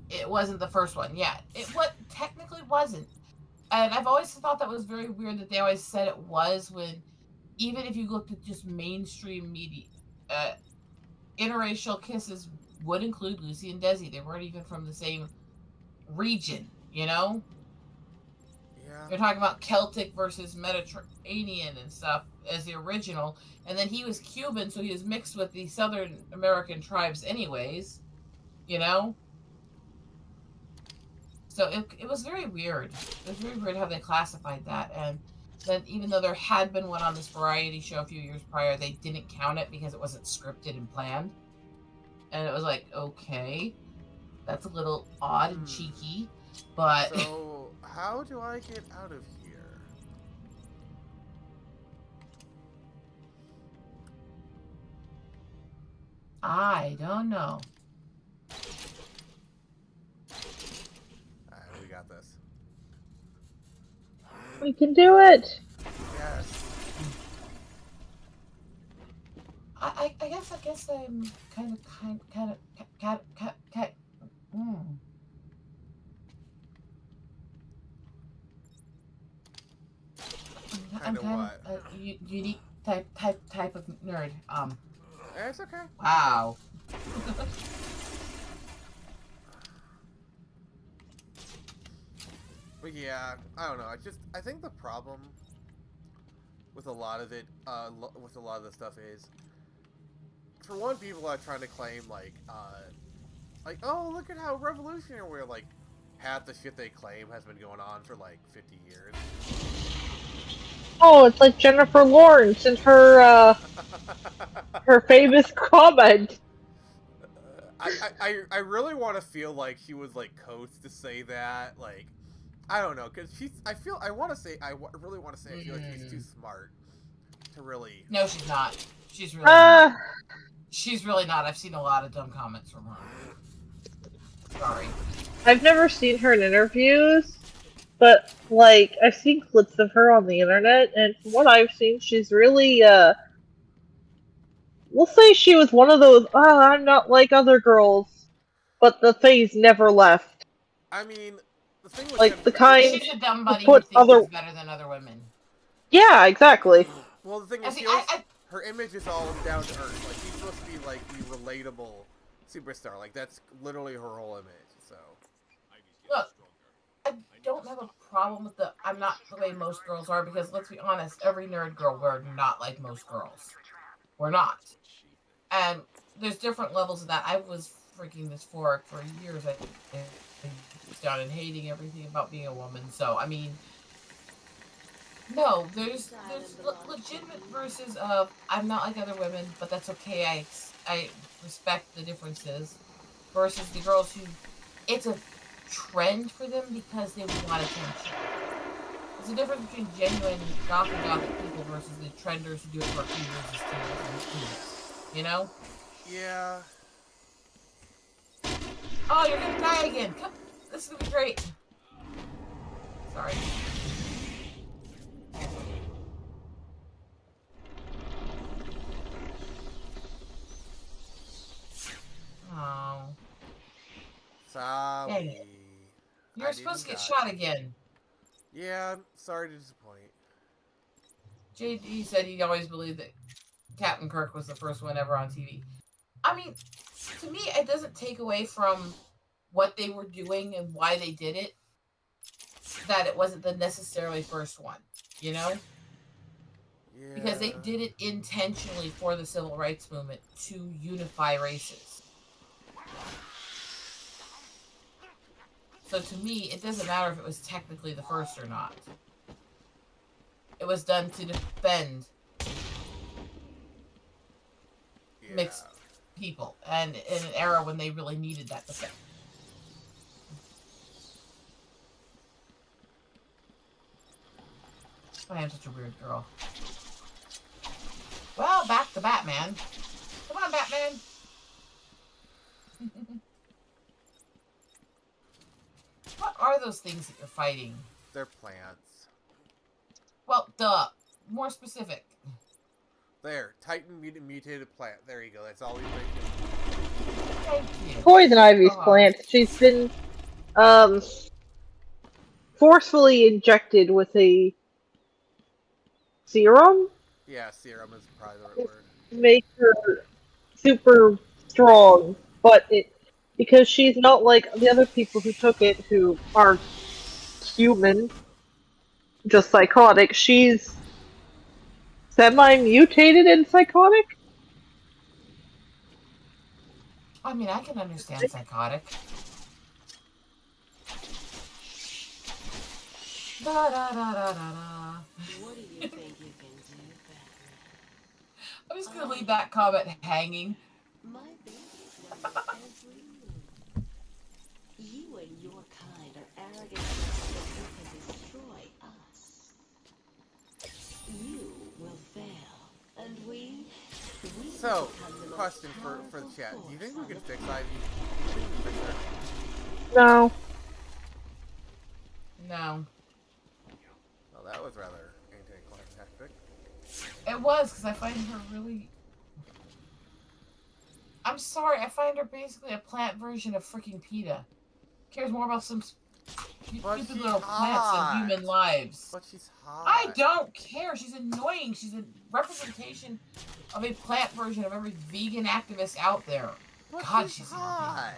it wasn't the first one. Yeah, it technically wasn't. And I've always thought that was very weird that they always said it was, when even if you looked at just mainstream media, interracial kisses would include Lucy and Desi. They weren't even from the same region, you know? Yeah. They're talking about Celtic versus Mediterranean and stuff as the original. And then he was Cuban, so he was mixed with the Southern American tribes anyways, you know? So it was very weird. It was very weird how they classified that. And then even though there had been one on this variety show a few years prior, they didn't count it because it wasn't scripted and planned. And it was like, okay, that's a little odd and cheeky, but... So, how do I get out of here? I don't know. Alright, we got this. We can do it! Yes. I guess I'm kind of I'm kind what? of a unique type of nerd. It's okay. Wow. But yeah, I don't know. I think the problem with a lot of it, with a lot of the stuff is, for one, people are trying to claim like, oh, look at how revolutionary we're, like, half the shit they claim has been going on for like 50 years. Oh, it's like Jennifer Lawrence and her famous comment. I really want to feel like she was like coached to say that, like, I don't know, because I really want to say I feel like she's too smart to really. No, she's not. She's really not. She's really not. I've seen a lot of dumb comments from her. Sorry. I've never seen her in interviews, but, like, I've seen clips of her on the internet, and from what I've seen, she's really, we'll say she was one of those, I'm not like other girls, but the phase never left. I mean, the thing with like, the kind she's a dumb buddy who who puts thinks she's better than other women. Yeah, exactly. Well, the thing is, her image is all down to earth. Like, she's supposed to be, like, the relatable superstar. Like, that's literally her whole image, so. Look, I don't have a problem with I'm not the way most girls are, because let's be honest, every nerd girl, we're not like most girls. We're not. And there's different levels of that. I was freaking dysphoric for years. I was down and hating everything about being a woman. So, I mean, no, there's legitimate verses of I'm not like other women, but that's okay. I respect the differences. Versus the girls who, it's a trend for them because they want attention. There's a difference between genuine gothic people versus the trenders who do it for a few years as teens. You know? Yeah. Oh, you're gonna die again. Come, this is gonna be great. Sorry. Oh. Sorry. Dang it. You're supposed to get shot again. Yeah, sorry to disappoint. JD said he always believed that Captain Kirk was the first one ever on TV. I mean, to me, it doesn't take away from what they were doing and why they did it, that it wasn't the necessarily first one, you know? Yeah. Because they did it intentionally for the civil rights movement to unify races. So to me, it doesn't matter if it was technically the first or not. It was done to defend mixed people, and in an era when they really needed that defense. I am such a weird girl. Well, back to Batman. Come on, Batman. What are those things that you're fighting? They're plants. Well, duh. More specific. There, Titan mutated plant. There you go. That's all we make. Thank you. Poison Ivy's plants. She's been forcefully injected with a serum. Yeah, serum is probably the right word. Make her super strong, but because she's not like the other people who took it, who are human, just psychotic. She's semi-mutated and psychotic. I mean, I can understand psychotic. Da da da da da da. What do you think you can do, Batman? I'm just gonna leave that comment hanging. My babies wonder every move. You and your kind are arrogant enough that you can destroy us. You will fail, and we So, question for the chat. Do you think we can fix Ivy? Do you think we can fix her? No. No. Well, that was rather anticlimactic. It was, because I find her really... I'm sorry, I find her basically a plant version of freaking PETA. Cares more about some stupid little plants than human lives. But she's hot. I don't care. She's annoying. She's a representation of a plant version of every vegan activist out there. But God, she's hot.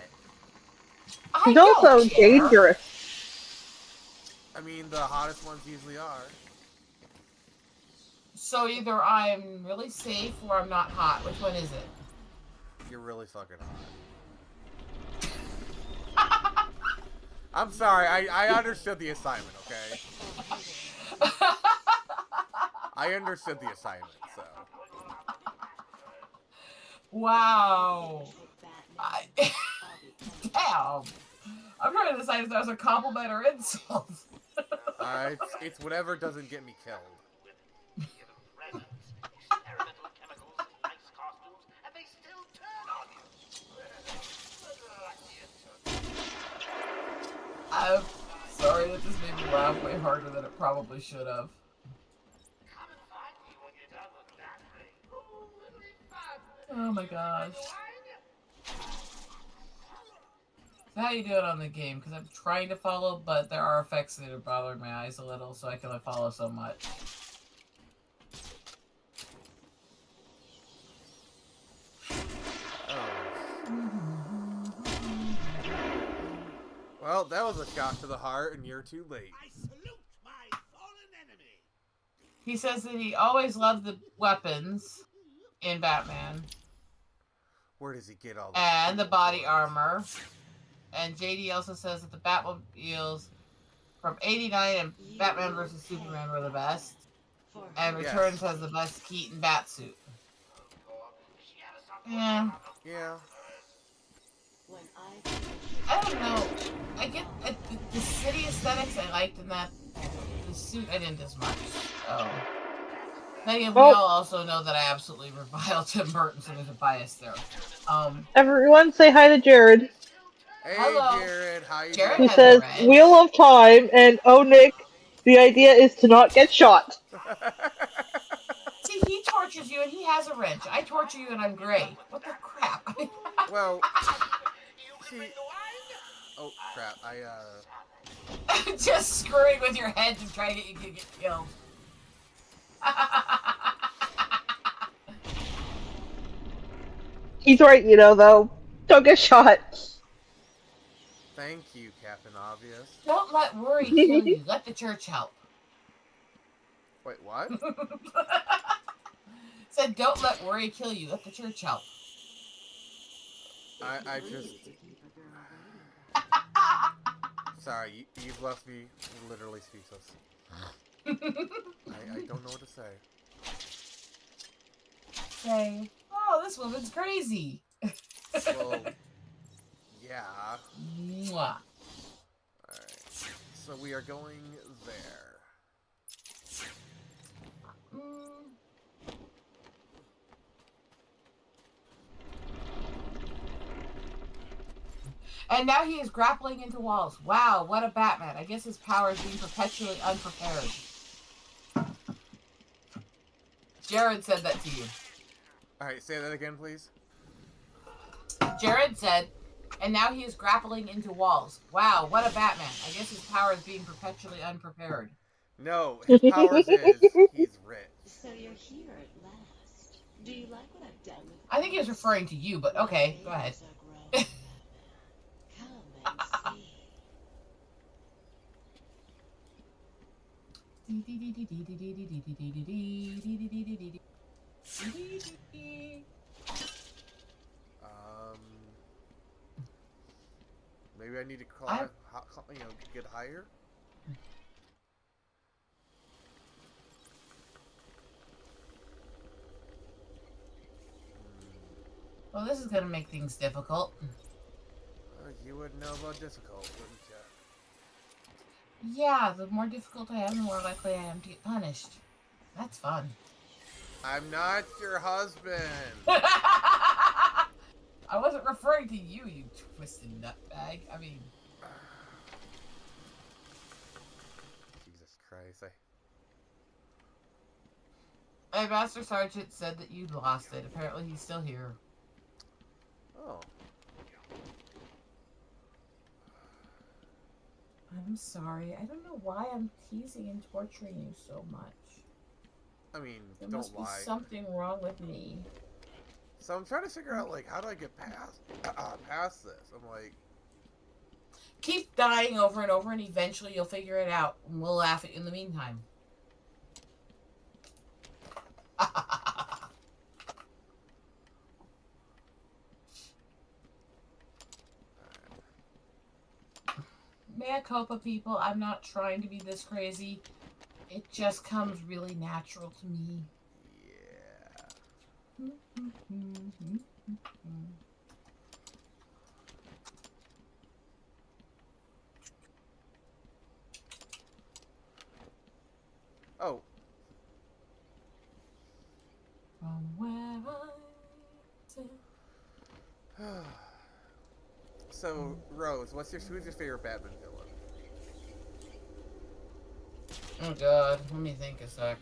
I She's don't also care. dangerous. I mean, the hottest ones usually are. So either I'm really safe or I'm not hot. Which one is it? You're really fucking hot. I'm sorry, I understood the assignment, okay? I understood the assignment, so. Wow. Damn. I'm trying to decide if that was a compliment or insult. It's whatever doesn't get me killed. I'm sorry, that just made me laugh way harder than it probably should have. Oh my gosh. So how you doing on the game? Because I'm trying to follow, but there are effects that are bothering my eyes a little, so I can only follow so much. Well, that was a shot to the heart, and you're too late. I salute my fallen enemy. He says that he always loved the weapons in Batman. Where does he get all this? And the body armor. And JD also says that the Batmobiles from '89 and Batman vs. Superman were the best. And Returns has the best Keaton Batsuit. Yeah. Yeah. I don't know. I get the city aesthetics I liked in that. The suit I didn't as much. Oh. Then again, we all also know that I absolutely revile Tim Burton, so there's a bias there. Everyone say hi to Jared. Hey, Hello. Jared, how you Jared doing? He says, Wheel of Time, and oh, Nick, the idea is to not get shot. See, he tortures you and he has a wrench. I torture you and I'm gray. What the crap? Well, see... Oh, crap, Just screwing with your head to try to get you to get killed. He's right, though. Don't get shot. Thank you, Captain Obvious. Don't let worry kill you. Let the church help. Wait, what? Said, don't let worry kill you. Let the church help. I just... Sorry, you've left me literally speechless. I don't know what to say. Say, oh, this woman's crazy. Well, yeah. Mwah. Alright. So we are going there. And now he is grappling into walls. Wow, what a Batman. I guess his power is being perpetually unprepared. Jared said that to you. Alright, say that again, please. Jared said, and now he is grappling into walls. Wow, what a Batman. I guess his power is being perpetually unprepared. No, his powers is he's rich. So you're here at last. Do you like what I've done with I think he was referring to you, but okay, go ahead. Come and see. Maybe I need to get higher. Well, this is gonna make things difficult. You would know about difficult, wouldn't you? Yeah, the more difficult I am, the more likely I am to get punished. That's fun. I'm not your husband. I wasn't referring to you, you twisted nutbag. I mean... Jesus Christ, My Master Sergeant said that you'd lost it. Apparently he's still here. Oh. I'm sorry. I don't know why I'm teasing and torturing you so much. I mean, There don't must be lie. something wrong with me. So I'm trying to figure out, like, how do I get past this? I'm like... Keep dying over and over, and eventually you'll figure it out. And we'll laugh at you in the meantime. Mea culpa, people. I'm not trying to be this crazy. It just comes really natural to me. Yeah. Oh. From where I So, Rose, who's your favorite Batman villain? Oh god, let me think a sec.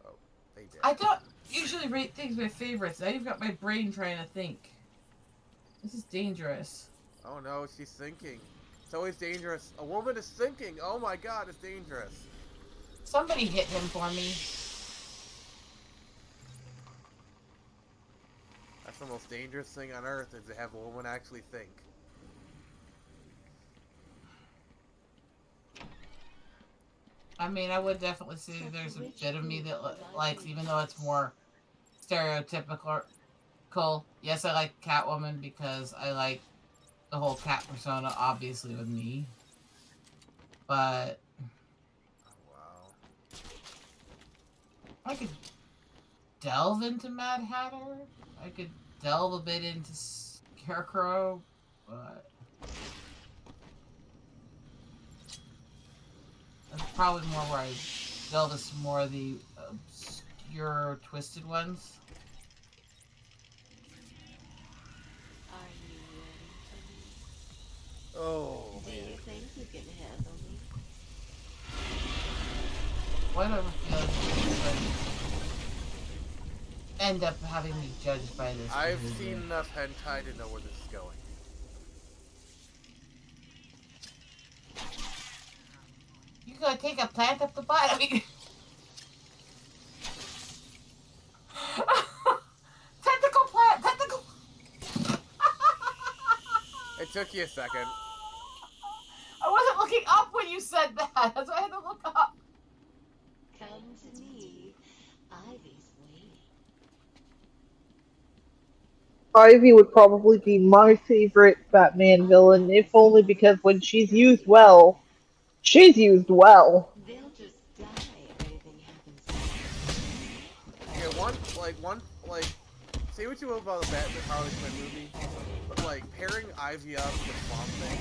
Oh, they did. I don't usually rate things by favorites. Now you've got my brain trying to think. This is dangerous. Oh no, she's thinking. It's always dangerous. A woman is thinking. Oh my god, it's dangerous. Somebody hit him for me. That's the most dangerous thing on earth, is to have a woman actually think. I mean, I would definitely say there's a bit of me that likes, even though it's more stereotypical. Yes, I like Catwoman because I like the whole cat persona, obviously, with me. But Oh, wow. I could delve into Mad Hatter. I could delve a bit into Scarecrow, but that's probably more where I delve into some more of the obscure, twisted ones. Are you ready for me? Oh, Do man. you think you can handle me? Why do I feel like I end up having me judged by this? I've behavior? seen enough hentai to know where this is going. You gotta take a plant up the butt. I mean, tentacle plant, tentacle took you a second. I wasn't looking up when you said that. That's why I had to look up. Come to me. Ivy's waiting. Ivy would probably be my favorite Batman villain, if only because when she's used well, she's used well. They'll just die if anything happens. Okay, say what you will about the Batman Harley Quinn movie, but like pairing Ivy up with Swamp Thing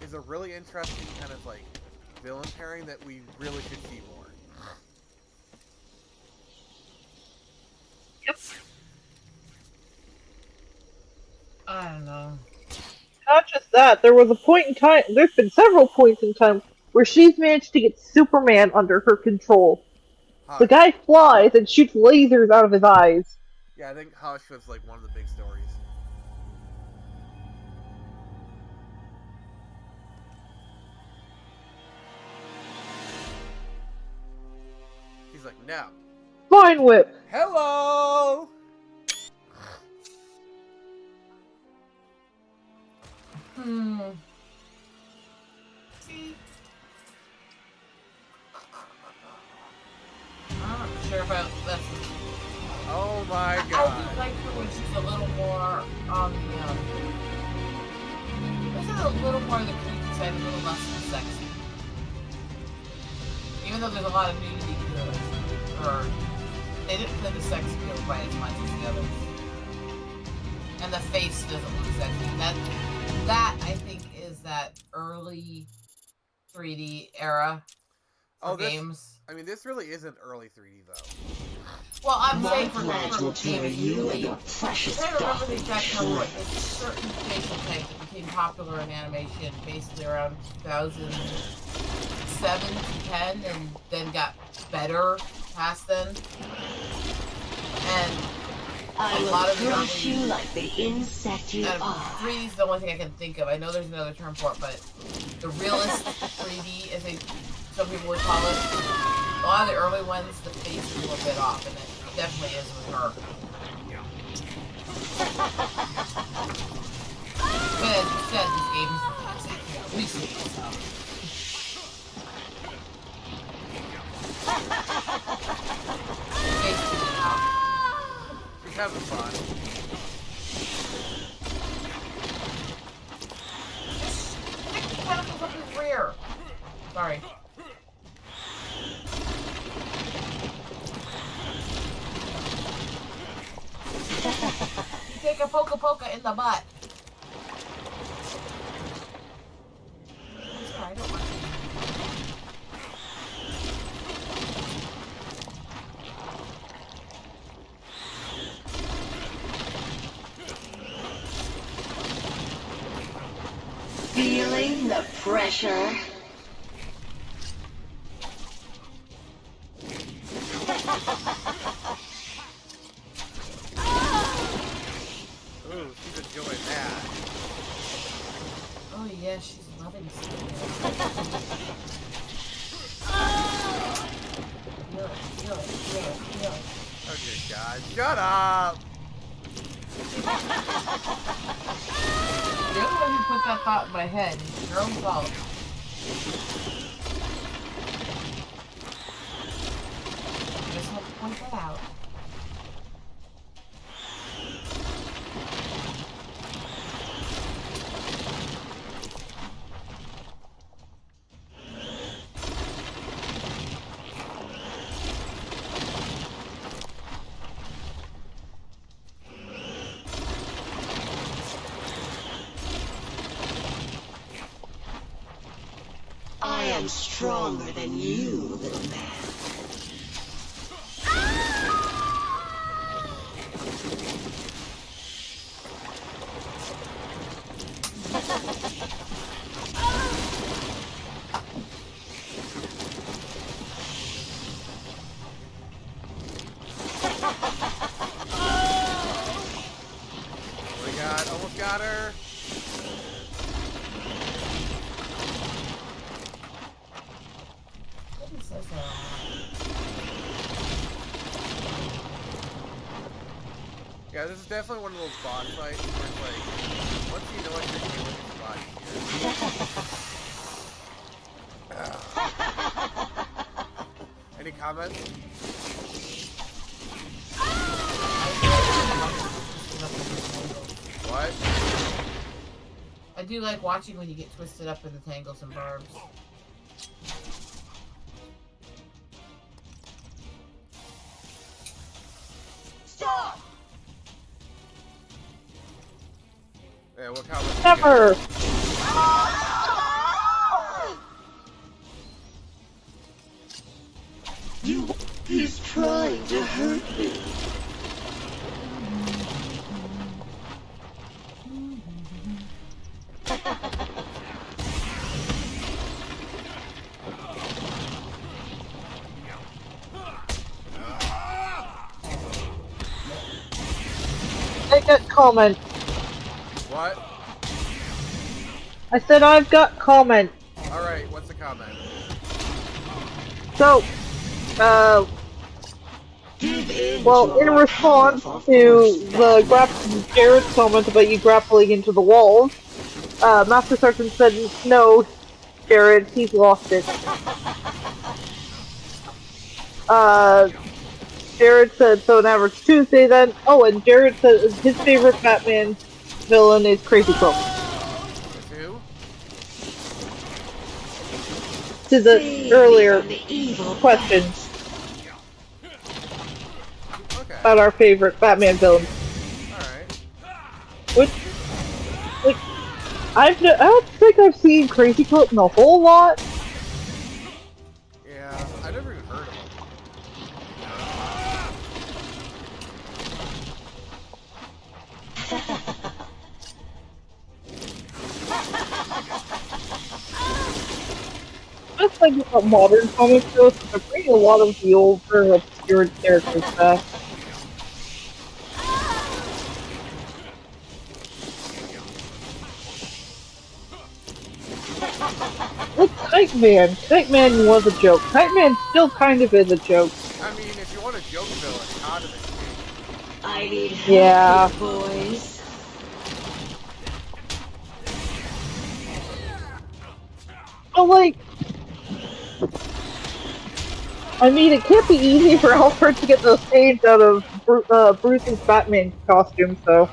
is a really interesting kind of like villain pairing that we really should see more. Yep. I don't know. Not just that, there was a point in time, there's been several points in time where she's managed to get Superman under her control. The Hush. guy flies and shoots lasers out of his eyes. Yeah, I think Hush was like one of the big stories. He's like, no. Vine Whip! Hello! See? I'm not sure if that's... Oh my I god. do like her when she's a little more on the, this is a little more of the creepy side, a little less of the sexy. Even though there's a lot of nudity to her, they didn't play the sex appeal quite as much as the others. And the face doesn't look sexy. That I think is that early 3D era for games. I mean, this really isn't early 3D though. Well, I'm My saying for plans will carry you and your precious I remember the exact number. darling. It's a certain facial type that became popular in animation basically around 2007 to 10 and then got better past then. And I a will lot of the crush early- you like the insect you are. 3D is the only thing I can think of. I know there's another term for it, but the realist 3D, as some people would call it, a lot of the early ones, the face is a little bit off, and it definitely is with her. But as you said, this game is exactly recent, so. Basically, She's having fun. stick the tentacles up his rear. Sorry. You take a poka in the butt. I don't want to. Feeling the pressure? Ooh, she's enjoying that. Oh yeah, she's loving it. Feel it. Oh dear god. Shut up! You're the one who put that thought in my head. It's your own fault. I just have to point that out. I am stronger than you, little man. Oh my god, almost got her. What says that? Yeah, this is definitely one of those boss fights where it's like, once you know what you're doing, it's a lot easier. Any comments? What? I do like watching when you get twisted up in the tangles and barbs. Stop! Yeah, what comments? Never! He's trying to hurt me. I got comment. What? I said I've got comment. Alright, what's the comment? So, well, in response to the Jared's comment about you grappling into the walls, Master Sergeant said, no, Jared, he's lost it. Jared said, so an average Tuesday then. Oh, and Jared said his favorite Batman villain is Crazy Quilt. Who? To the earlier question Okay. about our favorite Batman villain. Alright. Which, like, I don't think I've seen Crazy Quilt in a whole lot. Yeah, I never even heard of him. Just like about modern comic books, they're bringing a lot of the older, obscure characters back. Like Kite-Man. Kite-Man was a joke. Kite-Man still kind of is a joke. I mean, if you want a joke villain, Condiment. I need help, Yeah. boys. But like, I mean, it can't be easy for Alfred to get those stains out of Bruce's Batman costume, so.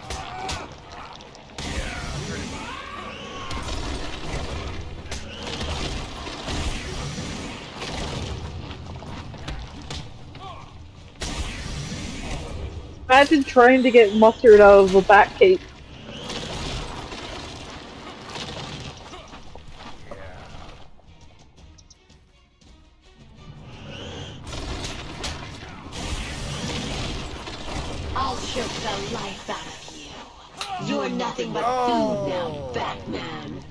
Imagine trying to get mustard out of a bat cape. I'll choke the life out of you. You're nothing but food now, Batman.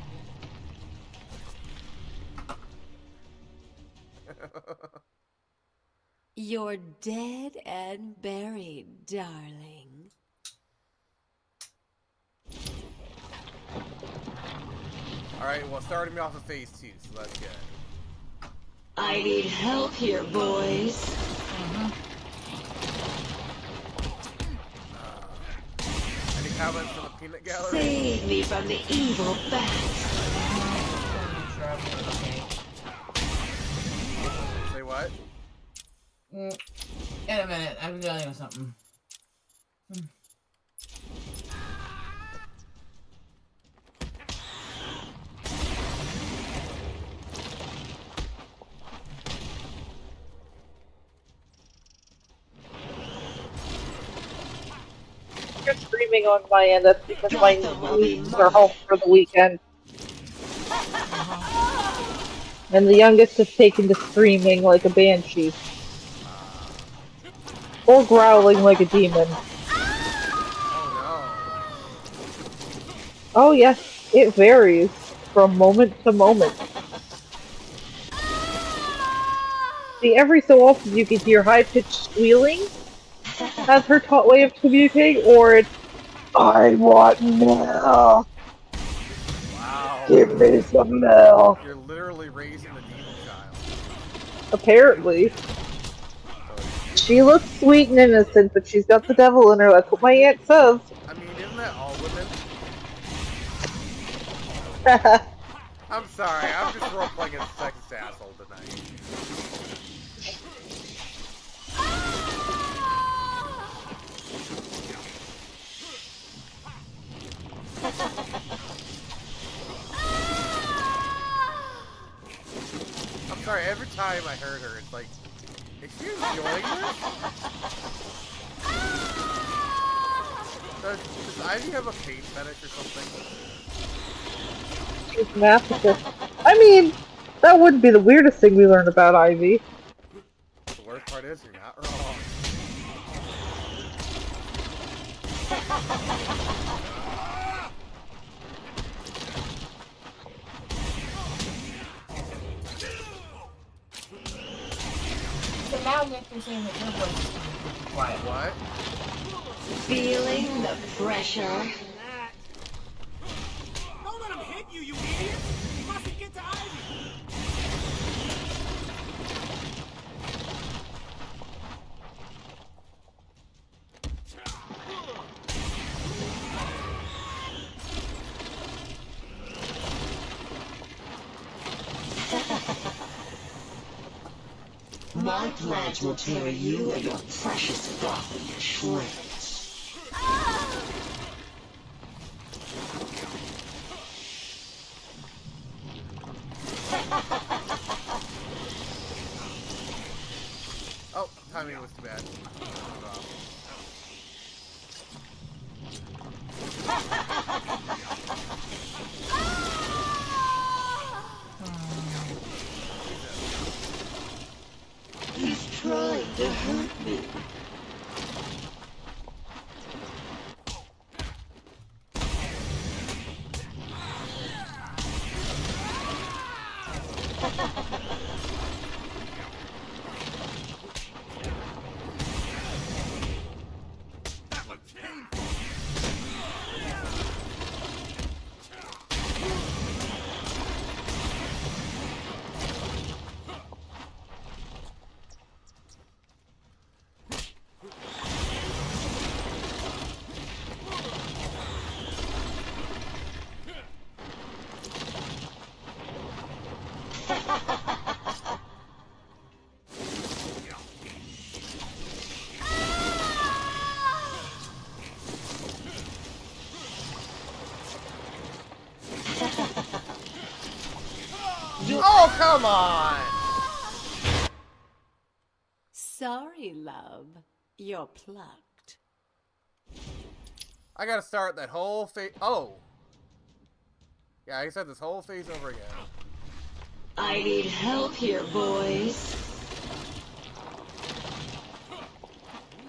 You're dead and buried, darling. Alright, well, starting me off with phase 2, so that's good. I need help here, boys. Any comments from the peanut gallery? Save me from the evil bat. Say what? In a minute, I'm dealing with something. You're streaming on my end, that's because my nieces are home for the weekend. And the youngest has taken to screaming like a banshee. Or growling like a demon. Oh Oh yes, it varies from moment to moment. See, every so often you can hear high-pitched squealing. That's her way of communicating, or it's, I want milk! Wow. Give me some milk! You're literally raising the demon child. Apparently. She looks sweet and innocent, but she's got the devil in her. That's what my aunt says. I mean, isn't that all women? I'm sorry, I'm just role-playing as a sexist asshole tonight. I'm sorry, every time I heard her, it's like, is she enjoying this? Does Ivy have a pain fetish or something? She's an masochist. I mean, that wouldn't be the weirdest thing we learned about Ivy. The worst part is, you're not wrong. So now Nick is saying that your voice is quiet. What? Feeling the pressure? Don't let him hit you, you idiot! He mustn't get to Ivy! My plans will tear you and your precious body to shreds. Oh, timing was too bad. He's trying to hurt me. That was painful! Oh, come on! Sorry, love. You're plucked. I gotta start that whole phase. Oh! Yeah, I said this whole phase over again. I need help here, boys.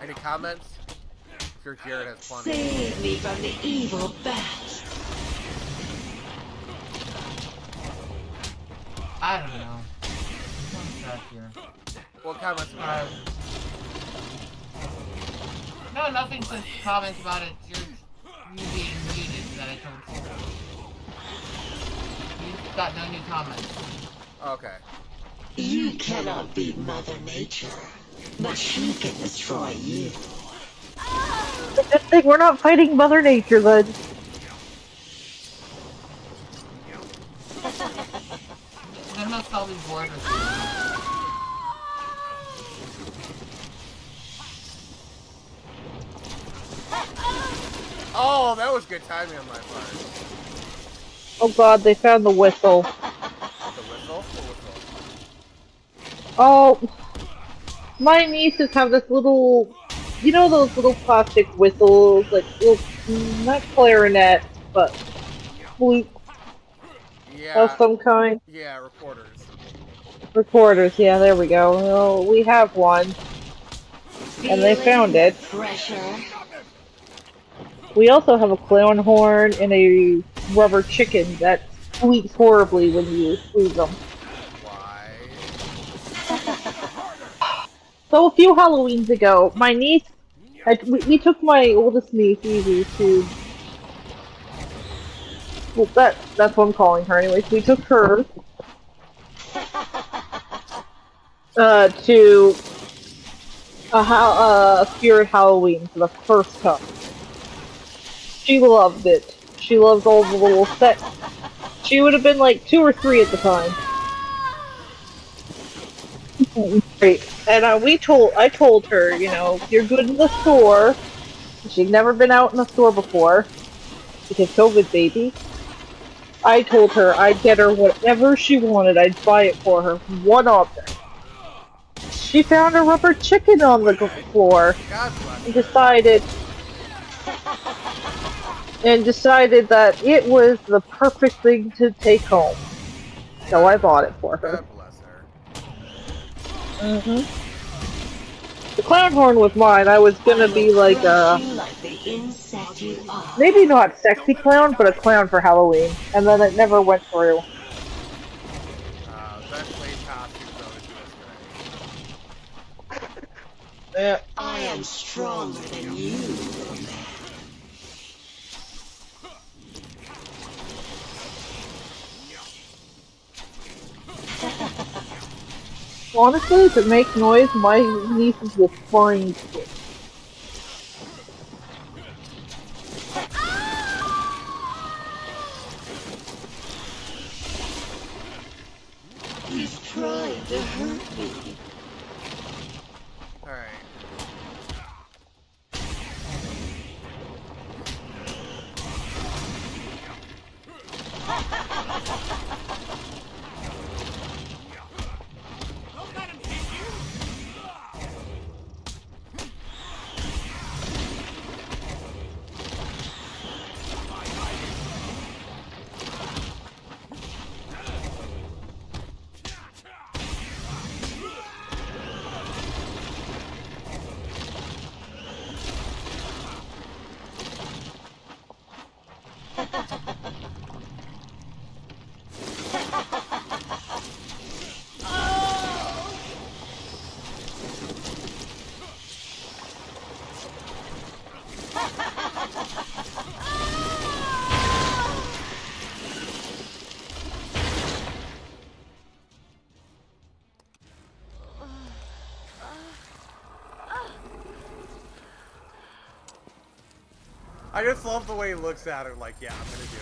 Any comments? I'm sure Jared has plenty. Save me from the evil bat. I don't know. One sec here. What comments about it? No, nothing says comments about it. You being muted that I told you. You've got no new comments. Okay. You cannot beat Mother Nature, but she can destroy you. The good thing we're not fighting Mother Nature then. There must all be bored with you. Oh, that was good timing on my part. Oh god, they found the whistle. The whistle? The whistle. Oh, my nieces have this little, you know those little plastic whistles, like little, not clarinet, but flute Yeah. of some kind. Yeah, recorders. Recorders, yeah, there we go. Well, we have one, and they found it. Pressure. We also have a clown horn and a rubber chicken that squeaks horribly when you squeeze them. Why? So a few Halloweens ago, my niece, we took my oldest niece, Evie, to, well, that's what I'm calling her anyways. We took her to Spirit Halloween for the first time. She loved it. She loved all the little set. She would have been like 2 or 3 at the time. Great. And I told her, you're good in the store. She'd never been out in the store before because COVID, baby. I told her I'd get her whatever she wanted. I'd buy it for her. One object. She found a rubber chicken on the floor God bless and her. decided that it was the perfect thing to take home. So I bought it for her. God bless her. The clown horn was mine. I was gonna be like the insect you are. maybe not sexy clown, but a clown for Halloween. And then it never went through. Best played costume though is this Yeah. I am stronger than you. Honestly, if it makes noise, my nieces will find it. He's trying to hurt me. Alright. I just love the way he looks at her like, yeah, I'm gonna do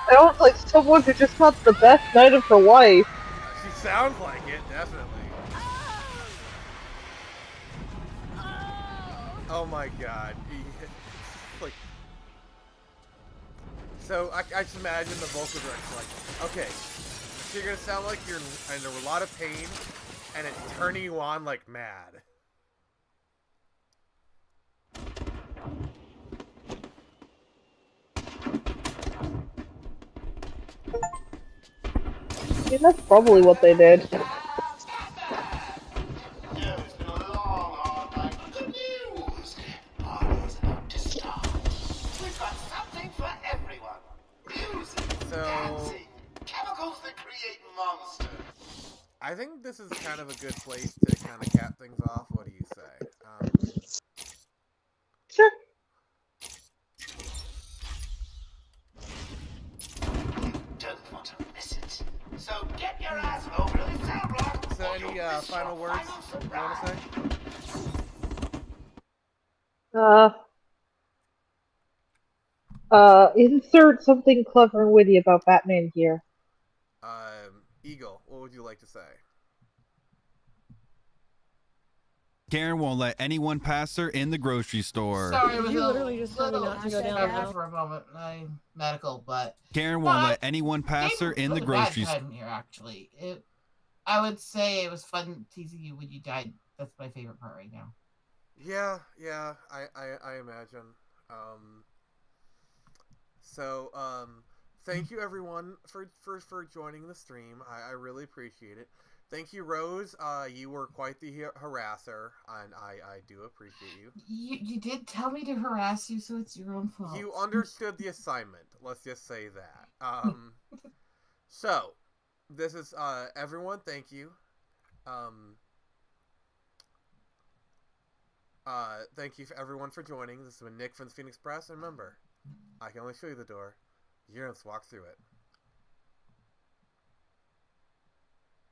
I don't like someone who just got the best night of her life. it. She sounds like it, definitely. Oh my god. Like, so I just imagine the vocal director like, okay, so you're gonna sound like you're in a lot of pain, and it's turning you on like mad. Yeah, that's probably what they did. It's been a long, hard night. Good news! Party's about to start. We've got something for everyone. Music, dancing, chemicals that create monsters. I think this is kind of a good place to kind of cap things off. What do you say? Sure. Don't want to miss it. So get your ass over to the cell block. So any final words you want to say? Insert something clever and witty about Batman here. Eagle, what would you like to say? Karen won't let anyone pass her in the grocery store. Sorry, it was You a literally just told me little not to go down distracted now. for a moment. I'm medical, but Karen won't let anyone pass her in the grocery store. here, actually. I would say it was fun teasing you when you died. That's my favorite part right now. Yeah, I imagine. Thank you everyone for joining the stream. I really appreciate it. Thank you, Rose. You were quite the harasser, and I do appreciate you. You did tell me to harass you, so it's your own fault. You understood the assignment. Let's just say that. So, this is everyone. Thank you. Thank you for everyone for joining. This has been Nick from the Phoenix Press, and remember, I can only show you the door. You're gonna have to walk through it.